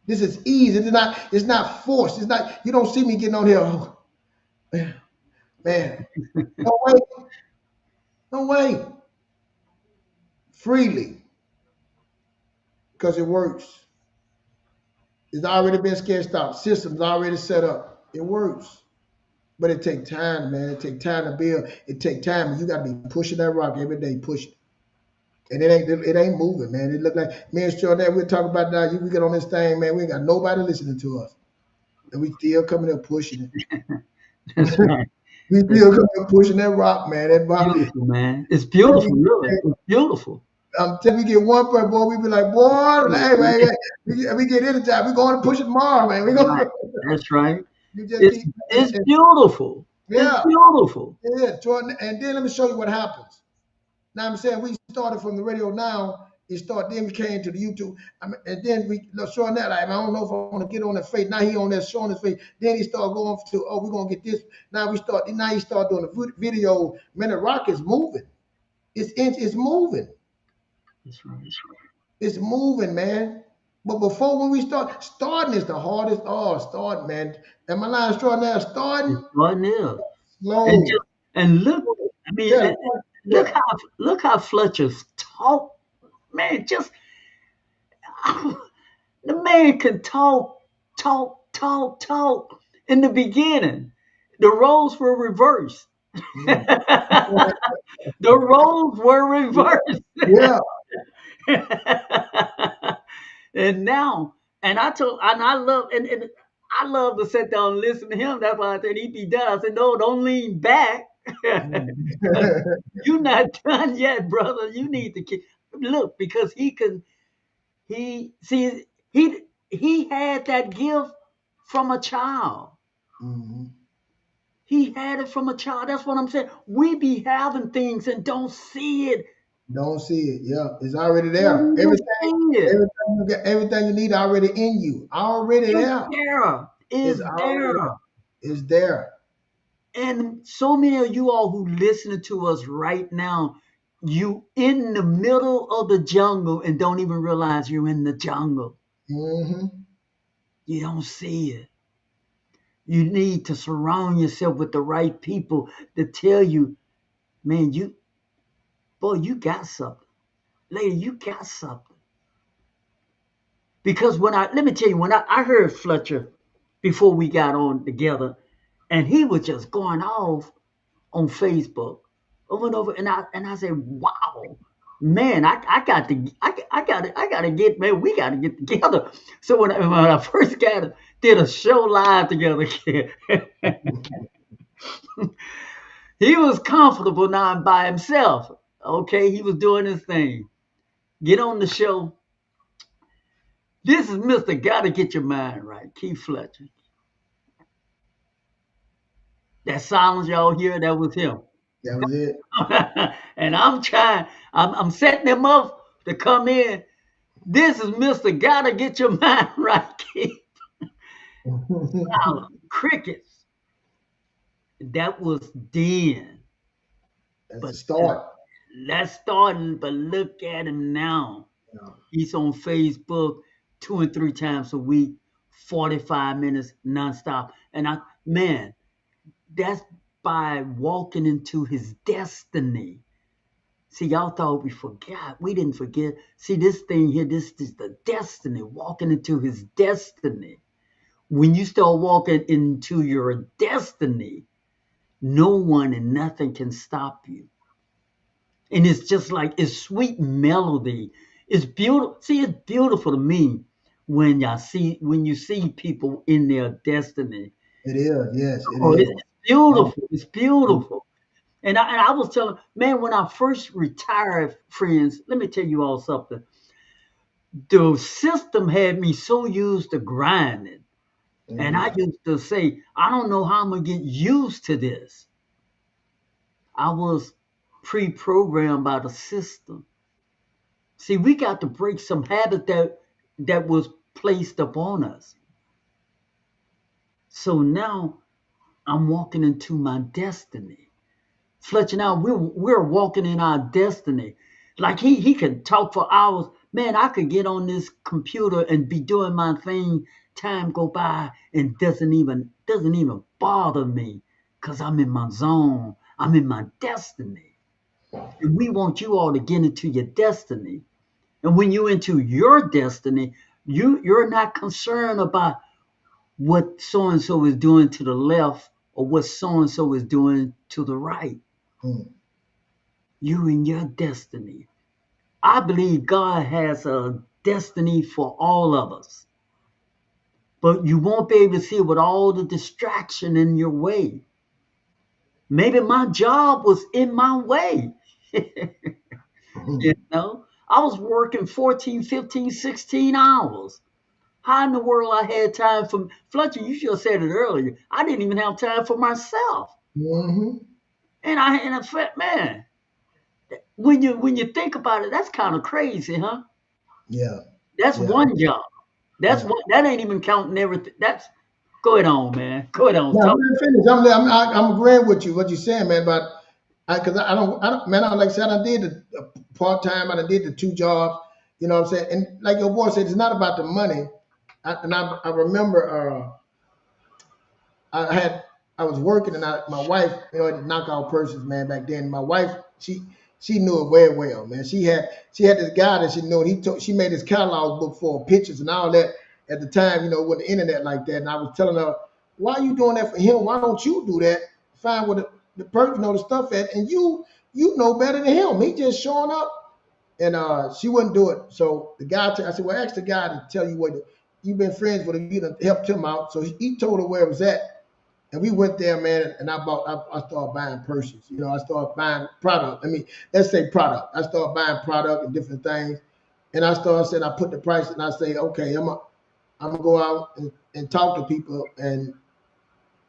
This is easy. It's not forced. It's not, you don't see me getting on here. Oh, man. No way. No way. Freely. Because it works. It's already been sketched out. Systems already set up. It works. But it takes time, man. It takes time to build. It takes time. You gotta be pushing that rock every day, pushing. And it ain't moving, man. It look like me and Jordan, we'll talk about that. We get on this thing, man. We ain't got nobody listening to us. And we still coming there pushing it. That's right. We It's still coming there pushing that rock, man. That rock. beautiful, man. It's beautiful, really. It's beautiful. I'm telling you, we get one point, boy, we be like, boy, hey, man, hey, we get any time. We going to push it tomorrow, man. We Right. going That's right. you just It's keep it's beautiful. It's yeah, beautiful. yeah. Jordan, and then let me show you what happens. Now I'm saying we started from the radio now. Then we came to the YouTube. And then we showing that like I don't know if I want to get on the face. Now he on there showing his face. Then he started going to we're gonna get this. Now he start doing the video. Man, the rock is moving. It's moving. That's right. It's moving, man. But before when we starting is the hardest. Oh, starting, man. And my line extraordinary It's starting right there. And slow. just and look, I mean, Yeah, look yeah. how Fletcher's talk, man. Just the man can talk in the beginning. The roles were reversed. Mm. The roles were reversed. Yeah. And now, and I told, and I love, and I love to sit down and listen to him. That's why I said he'd be done. I said, no, don't lean back. You're not done yet, brother. You need to keep look because he can. He see he had that gift from a child. Mhm. He had it from a child. That's what I'm saying. We be having things and don't see it. Don't see it. Yeah, it's already Don't there. even Everything, see it. everything you need already in you. Already It's there. there. It's It's already there. there. It's there. And so many of you all who listening to us right now, you in the middle of the jungle and don't even realize you're in the jungle. Hmm. You don't see it. You need to surround yourself with the right people to tell you, man, you got something. Lady, you got something. Because let me tell you, when I heard Fletcher before we got on together, and he was just going off on Facebook over and over, and I said, wow, man, I got to get, man, we got to get together. So when I first did a show live together, he was comfortable now by himself. Okay, he was doing his thing. Get on the show. This is Mr. Gotta Get Your Mind Right, Keith Fletcher. That silence y'all hear, that was him. That was it. And I'm setting him up to come in. This is Mr. Gotta Get Your Mind Right, Keith. Silence, crickets. That was then. That's the But start. that's starting, but look at him now. Yeah. He's on Facebook 2 and 3 times a week, 45 minutes nonstop. And man, that's by walking into his destiny. See, y'all thought we forgot. We didn't forget. See, this thing here, this is the destiny, walking into his destiny. When you start walking into your destiny, no one and nothing can stop you. And it's just like it's sweet melody. It's beautiful. See, it's beautiful to me when you see people in their destiny. It is. Yes, it Oh, it's is. Oh. beautiful. It's beautiful. And I was telling, man, when I first retired, friends, let me tell you all something. The system had me so used to grinding. And I Mhm. used to say, I don't know how I'm gonna get used to this. I was pre-programmed by the system. See, we got to break some habit that was placed upon us. So now I'm walking into my destiny. Fletcher, now we're walking in our destiny. Like he could talk for hours. Man, I could get on this computer and be doing my thing. Time go by and doesn't even bother me because I'm in my zone. I'm in my destiny. And we want you all to get into your destiny. And when you're into your destiny, you're not concerned about what so and so is doing to the left or what so and so is doing to the right. Mm. You're in your destiny. I believe God has a destiny for all of us, but you won't be able to see it with all the distraction in your way. Maybe my job was in my way. Mhm. I was working 14, 15, 16 hours. How in the world I had time for Fletcher? You should have said it earlier. I didn't even have time for myself. Mhm. And I felt, man, when you think about it, that's kind of crazy, huh? Yeah. That's Yeah. one job. That's Yeah. one. That ain't even counting everything. That's go ahead on, man. Go ahead on. Now, Talk. let me finish. I'm agreeing with you what you're saying, man. But because I don't, man. I like I said, I did the part time. I did the 2 jobs. You know what I'm saying? And like your boy said, it's not about the money. I remember I had I was working and my wife, had knockout purses, man, back then. My wife, she knew it very well, man. She had this guy that she knew, and she made this catalog book for pictures and all that at the time, with the internet like that. And I was telling her Why are you doing that for him? Why don't you do that? Find what the person know the stuff at, and you know better than him. He just showing up, and she wouldn't do it. So the guy, I said, well, ask the guy to tell you what you've been friends with him. You done helped him out. So he told her where it was at, and we went there, man. And I started buying purses. You know, I started buying product. I mean, let's say product. I started buying product and different things, and I started saying, I put the price, and I say, okay, I'm gonna go out and talk to people and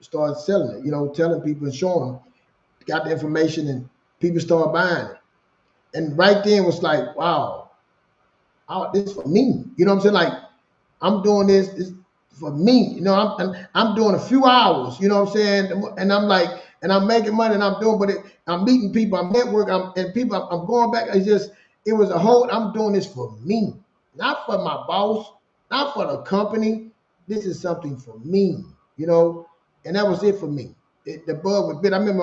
start selling it, you know, telling people and showing them, got the information, and people start buying it. And right then was like, wow, this for me. You know what I'm saying? Like, I'm doing this for me. You know, I'm doing a few hours. You know what I'm saying? And I'm like, and I'm making money, and I'm doing, I'm meeting people, I'm networking, and people, I'm going back. It's just, it was a whole. I'm doing this for me, not for my boss, not for the company. This is something for me. You know, and that was it for me. The bug was bit. I remember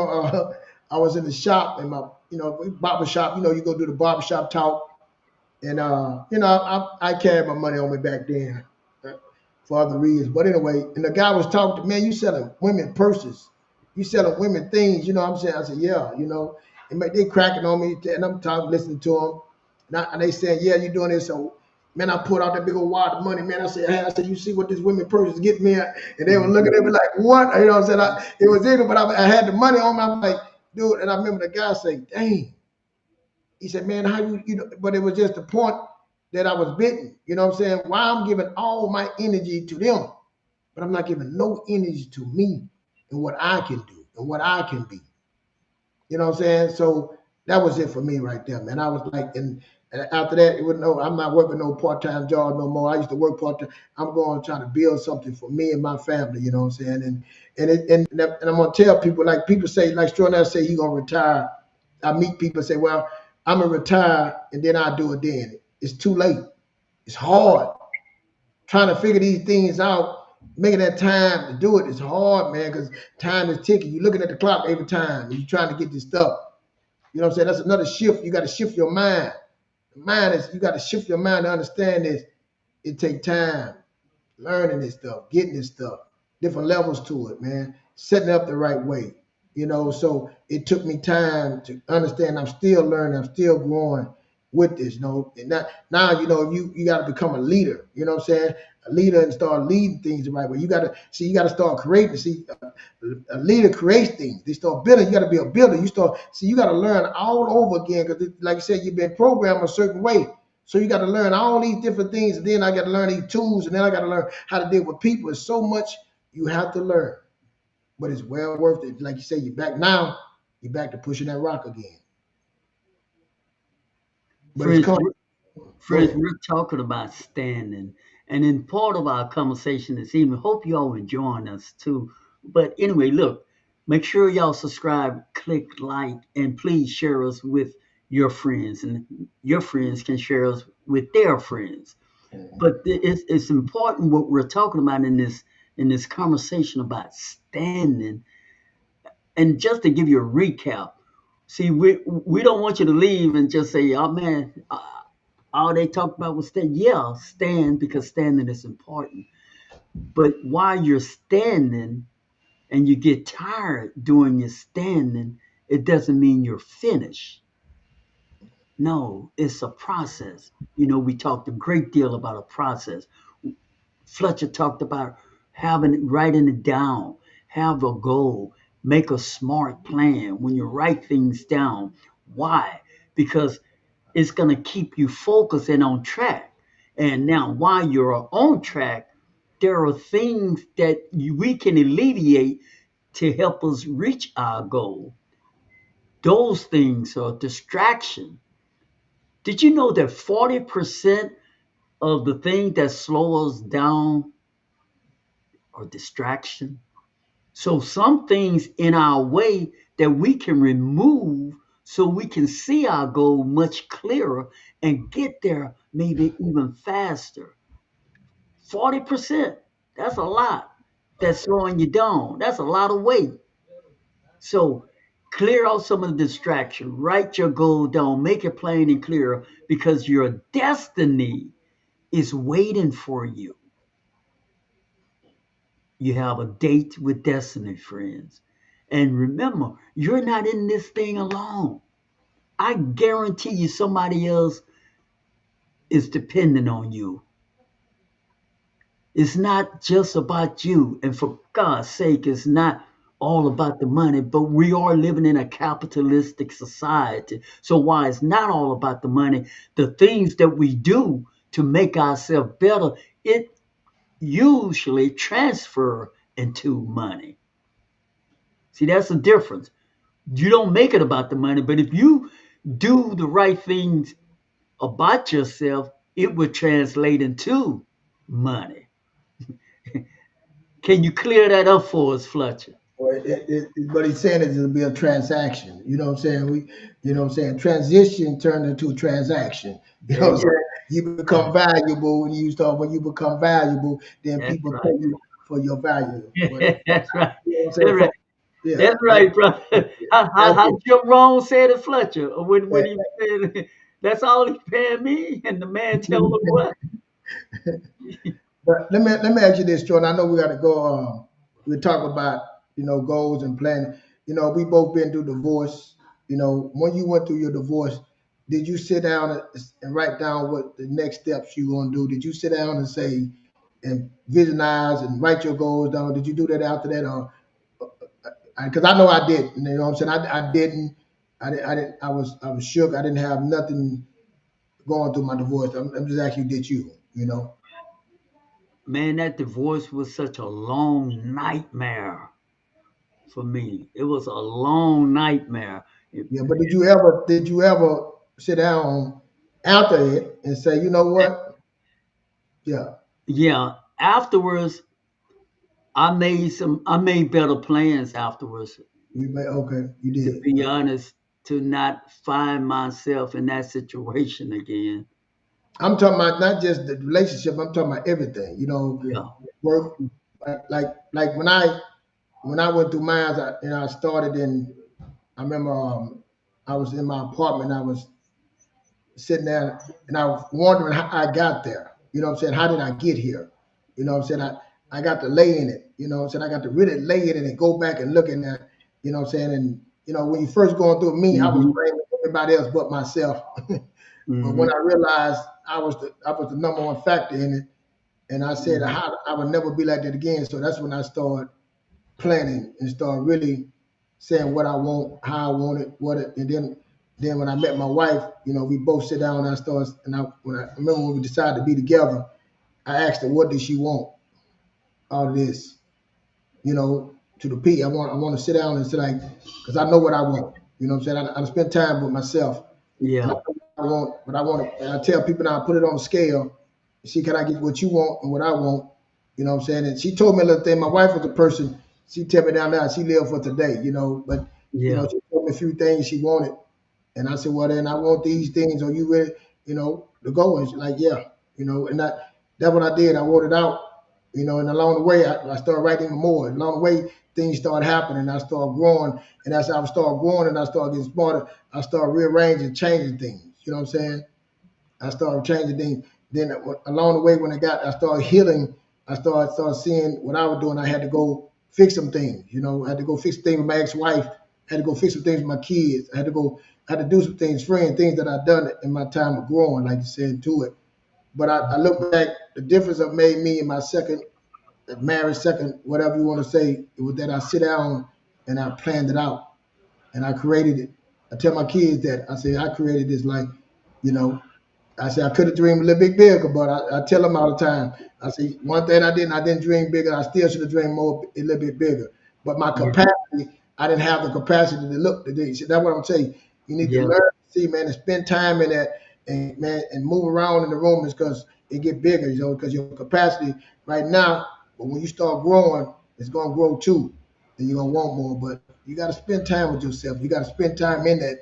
I was in the shop, in my, you know, barber shop. You know, you go do the barber shop talk. And you know, I carried my money on me back then uh, for other reasons. But anyway, and the guy was talking to me, man, you selling women purses, you selling women things, you know what I'm saying? I said, yeah, you know, and they cracking on me, and I'm talking, listening to them. And they said, yeah, you doing this. So man, I pulled out that big old wad of money, man. I said, hey, I said, you see what this women purses get me? And they were looking at me like, what? You know what I'm saying? It was in it, but I had the money on me. I'm like, dude, and I remember the guy saying, dang. He said, man, how you know, but it was just the point that I was bitten. You know what I'm saying? Why I'm giving all my energy to them, but I'm not giving no energy to me and what I can do and what I can be. You know what I'm saying? So that was it for me right there, man. I was like, and after that, it was no, I'm not working no part-time job no more. I used to work part-time. I'm going trying to build something for me and my family, you know what I'm saying? And I'm gonna tell people, like people say, like Stronach say he gonna retire. I meet people say, well, I'm gonna retire and then I'll do it then. It's too late. It's hard. Trying to figure these things out, making that time to do it is hard, man, because time is ticking. You're looking at the clock every time and you're trying to get this stuff. You know what I'm saying? That's another shift. You got to shift your mind. The mind is, you got to shift your mind to understand this. It take time learning this stuff, getting this stuff, different levels to it, man, setting it up the right way. You know, so it took me time to understand I'm still learning, I'm still growing with this, you know. And now you know, you got to become a leader, you know what I'm saying? A leader and start leading things the right way. You got to see, you got to start creating. See, a leader creates things. They start building. You got to be a builder. You start, see, you got to learn all over again because, like you said, you've been programmed a certain way. So you got to learn all these different things, and then I got to learn these tools, and then I got to learn how to deal with people. It's so much you have to learn, but it's well worth it. Like you say, you're back now. You're back to pushing that rock again. But it's Friends, coming. Go friends, ahead. we're talking about standing. And in part of our conversation this evening, hope y'all enjoying us too. But anyway, look, make sure y'all subscribe, click like, and please share us with your friends. And your friends can share us with their friends. But it's important what we're talking about in this conversation about standing. And just to give you a recap, see, we don't want you to leave and just say, "Oh man, all they talked about was stand." Yeah, stand because standing is important. But while you're standing and you get tired doing your standing, it doesn't mean you're finished. No, it's a process. You know, we talked a great deal about a process. Fletcher talked about writing it down, have a goal, make a smart plan when you write things down. Why? Because it's going to keep you focused and on track. And now, while you're on track, there are things that we can alleviate to help us reach our goal. Those things are distraction. Did you know that 40% of the things that slow us down are distraction? So some things in our way that we can remove so we can see our goal much clearer and get there maybe even faster. 40%, that's a lot. That's slowing you down. That's a lot of weight. So clear out some of the distraction. Write your goal down. Make it plain and clear because your destiny is waiting for you. You have a date with destiny, friends. And remember, you're not in this thing alone. I guarantee you somebody else is dependent on you. It's not just about you. And for God's sake, it's not all about the money, but we are living in a capitalistic society. So while it's not all about the money, the things that we do to make ourselves better, it usually transfer into money. See, that's the difference. You don't make it about the money, but if you do the right things about yourself, it would translate into money. Can you clear that up for us, Fletcher? Or what he's saying is it'll be a transaction. You know what I'm saying? You know what I'm saying? Transition turned into a transaction. You know There what I'm you saying? You become valuable when you become valuable, then That's people pay right. you for your value. But That's right. you know what I'm saying? That's right. Yeah, That's right, bro. that's How it. Jim Rohn said to Fletcher when Yeah. he said, "That's all he's paying me," and the man tell him what? But let me ask you this, Jordan. I know we got to go. We talk about goals and planning. We both been through divorce. When you went through your divorce, did you sit down and write down what the next steps you gonna do? Did you sit down and say and visualize and write your goals down? Did you do that after that, or because I know I did. You know what I'm saying? I didn't. I didn't. I was shook. I didn't have nothing going through my divorce. I'm just asking you, did you? Man, that divorce was such a long nightmare for me. It was a long nightmare. It- Yeah, but did you ever sit down after it and say, you know what? Yeah, yeah, afterwards, I made better plans afterwards. okay, you To did. be honest, to not find myself in that situation again. I'm talking about not just the relationship. I'm talking about everything. Yeah. Work like when I went through mine. I started in. I remember I was in my apartment. I was sitting there and I was wondering how I got there. You know what I'm saying? How did I get here? You know what I'm saying? I got to lay in it. You know what I'm saying? I got to really lay in it and go back and look in that. You know what I'm saying? And when you first going through me, I was Hmm. blaming everybody else but myself. But Hmm. when I realized I was the number one factor in it, and I said Hmm. how I would never be like that again. So that's when I started planning and start really saying what I want, how I want it, and then when I met my wife, we both sit down and I remember when we decided to be together, I asked her what did she want out of this, to the P. I want to sit down and say like, because I know what I want. You know what I'm saying? I spend time with myself, and I Yeah. know what I want, but I want to. And I tell people now, put it on a scale. See, can I get what you want and what I want? You know what I'm saying? And she told me a little thing. My wife was a person. She tell me down there. She lived for today. But Yeah. she told me a few things she wanted, and I said, well, then I want these things. Are you ready? To go? And she's like, yeah. And that's what I did. I wrote it out. And along the way, I started writing more. Along the way, things started happening. I started growing, and as I started growing and I started getting smarter, I started rearranging, changing things. You know what I'm saying? I started changing things. Then along the way, when I started healing. I started seeing what I was doing. I had to go fix some things. I had to go fix things with my ex-wife. I had to go fix some things with my kids. I had to do some things, friends, things that I've done in my time of growing, like you said, to it. But I look back, the difference it made me in my second marriage, second, whatever you want to say, it was that I sit down and I planned it out and I created it. I tell my kids that I say I created this like, you know, I said I could have dreamed a little bit bigger, but I tell them all the time. I say one thing I didn't dream bigger. I still should have dreamed more, a little bit bigger. But my Yeah. capacity, I didn't have the capacity to look to this. That's what I'm saying. You need to Yeah. learn to see, man, and spend time in that, and man, and move around in the room is because it get bigger, because your capacity right now, but when you start growing, it's gonna grow too, and you're gonna want more. But you got to spend time with yourself. You got to spend time in that.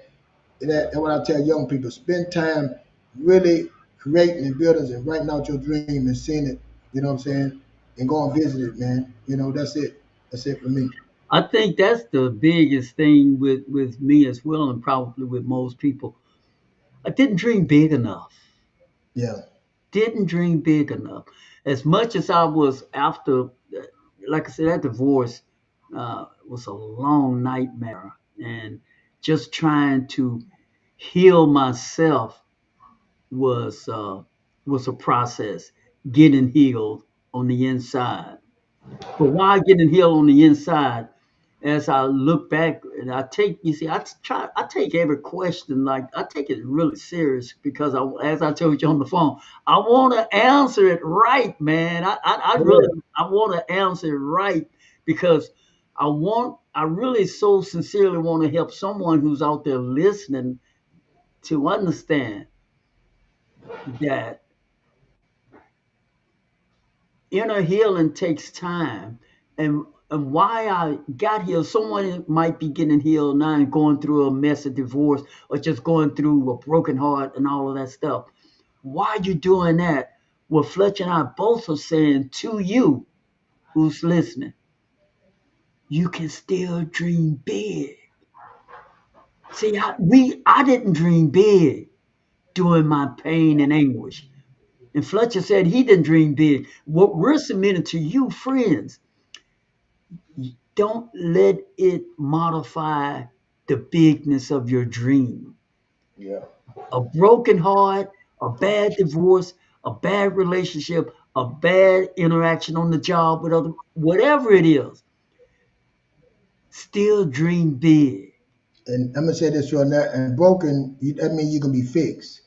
That's what I tell young people. Spend time really creating and building and writing out your dream and seeing it, you know what I'm saying? And go and visit it, man. That's it. That's it for me. I think that's the biggest thing with me as well, and probably with most people. I didn't dream big enough. Yeah. Didn't dream big enough. As much as I was after, like I said, that divorce was a long nightmare, and just trying to heal myself was uh, was a process. Getting healed on the inside. But while getting healed on the inside, as I look back and I take, you see, I take every question, like I take it really serious because as I told you on the phone, I want to answer it right, man. I really, I want to answer it right because I really so sincerely want to help someone who's out there listening to understand that inner healing takes time. And why I got healed, someone might be getting healed now and going through a mess of divorce or just going through a broken heart and all of that stuff. Why you doing that? Well, Fletcher and I both are saying to you who's listening, you can still dream big. See, I didn't dream big during my pain and anguish. And Fletcher said he didn't dream big. What we're submitting to you, friends, don't let it modify the bigness of your dream. Yeah. A broken heart, a bad divorce, a bad relationship, a bad interaction on the job with other, whatever it is, still dream big. And I'm gonna say this right now, and broken, that means you can be fixed.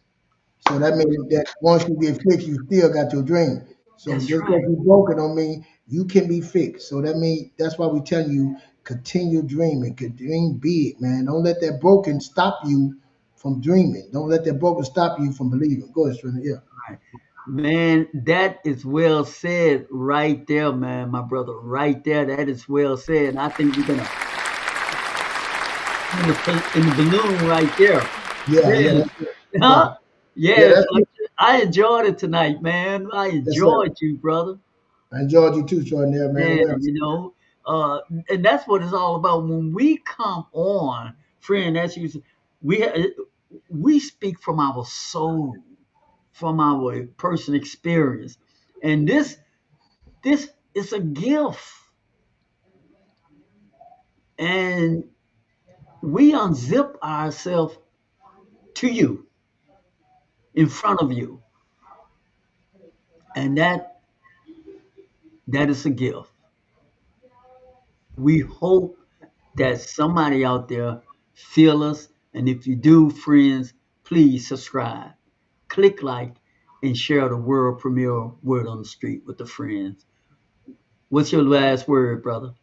So that means that once you get fixed, you still got your dream. So That's just because right. you're broken don't mean you can be fixed. So that means that's why we tell you continue dreaming, could dream big, man. Don't let that broken stop you from dreaming. Don't let that broken stop you from believing. Go ahead, Serena. Yeah. Right. Man, that is well said right there, man, my brother. Right there. That is well said. And I think we're gonna in the balloon right there. Yeah, yeah, Yes. that's it. Yeah, Huh? yeah, Yes, that's it. I enjoyed it tonight, man. I Yes, sir. enjoyed you, brother. I enjoyed you too, Serena, man. Man, Well, uh, and that's what it's all about. When we come on, friend, that's you. We we speak from our soul, from our personal experience, and this is a gift, and we unzip ourselves to you, in front of you, and that is a gift. We hope that somebody out there feel us. And if you do, friends, please subscribe, click like, and share the world premiere word on the street with the friends. What's your last word, brother?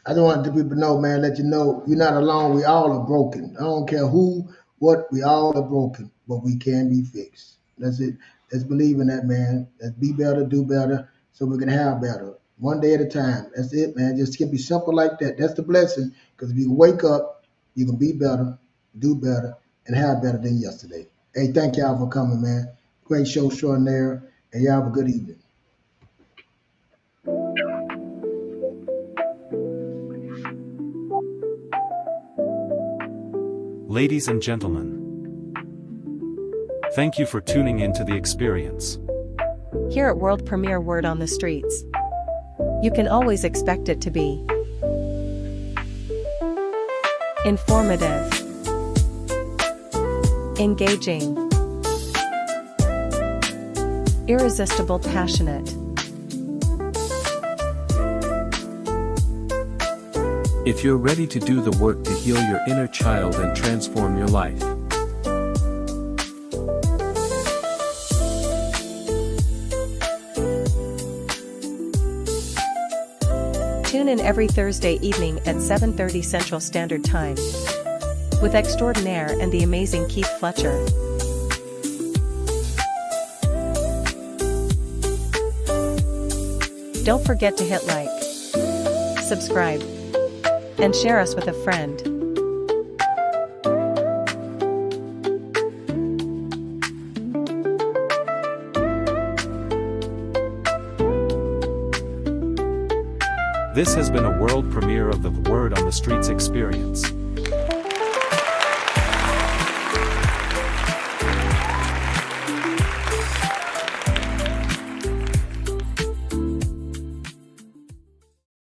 I just want the people to know, man, let you know you're not alone. We all are broken. I don't care who, what, we all are broken, but we can be fixed. That's it. Let's believe in that, man. Let's be better, do better, so we can have better. One day at a time. That's it, man. Just keep it simple like that. That's the blessing. Because if you wake up, you can be better, do better, and have better than yesterday. Hey, thank y'all for coming, man. Great show, extraordinaire, and y'all have a good evening. Ladies and gentlemen, thank you for tuning into the experience. Here at World Premiere Word on the Streets, you can always expect it to be informative, engaging, irresistible, passionate. If you're ready to do the work to heal your inner child and transform your life, Tune in every Thursday evening at 7:30 Central Standard Time with extraordinaire and the amazing Keith Fletcher. Don't forget to hit like, subscribe, and share us with a friend. This has been a world premiere of the Word on the Streets experience.